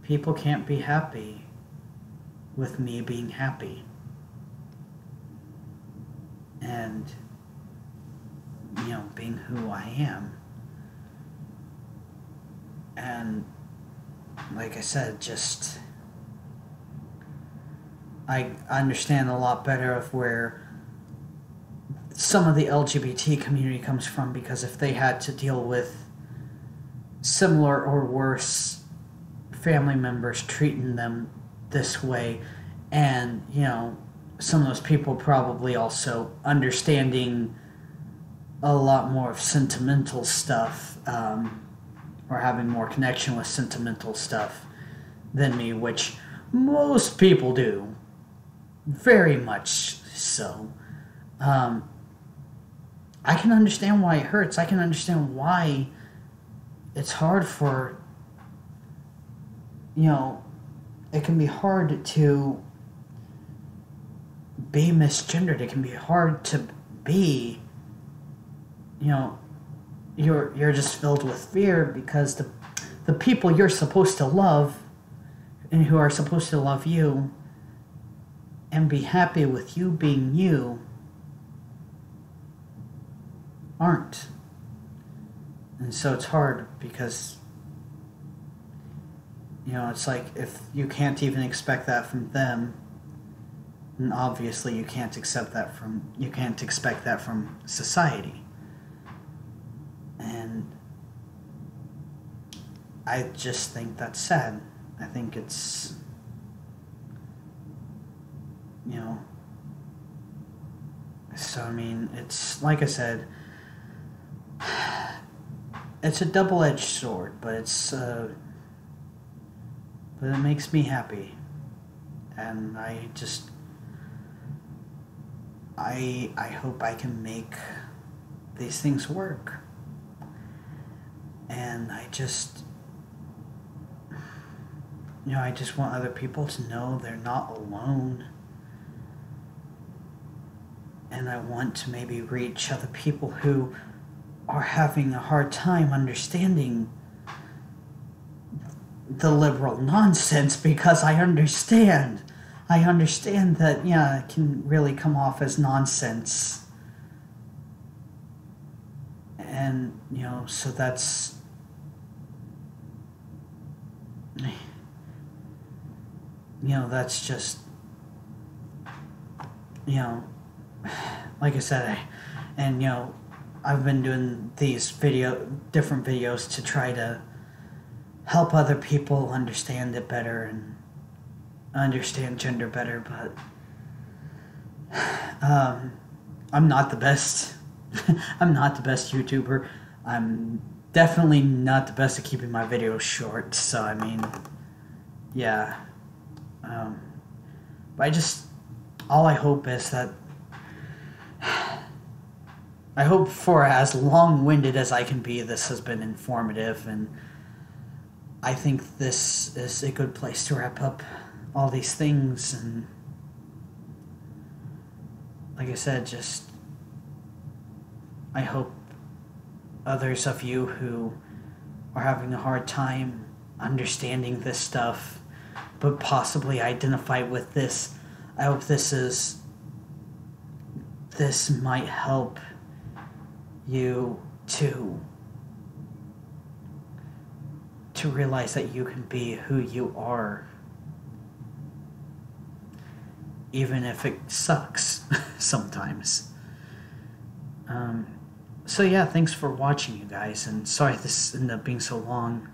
people can't be happy with me being happy. And, being who I am. And, like I said, just, I understand a lot better of where some of the LGBT community comes from, because if they had to deal with similar or worse family members treating them this way, and, some of those people probably also understanding a lot more of sentimental stuff, or having more connection with sentimental stuff than me, which most people do. Very much so. I can understand why it hurts. I can understand why it's hard for, it can be hard to be misgendered. It can be hard to be, you're just filled with fear, because the people you're supposed to love and who are supposed to love you and be happy with you being you aren't. And so it's hard, because, it's like, if you can't even expect that from them, then obviously you can't expect that from society. And I just think that's sad. I think it's, so it's like I said, it's a double-edged sword, but but it makes me happy, and I hope I can make these things work, and I just want other people to know they're not alone, and I want to maybe reach other people who are having a hard time understanding the liberal nonsense, because I understand that, yeah, it can really come off as nonsense. And, so that's, that's just, like I said, I've been doing these different videos to try to help other people understand it better and understand gender better, but I'm not the best. I'm not the best YouTuber. I'm definitely not the best at keeping my videos short, so I mean, yeah. But all I hope is that, I hope for as long-winded as I can be, this has been informative, and I think this is a good place to wrap up all these things. And like I said, I hope others of you who are having a hard time understanding this stuff, but possibly identify with this, I hope this might help you to realize that you can be who you are, even if it sucks sometimes. So yeah, thanks for watching, you guys, and sorry this ended up being so long.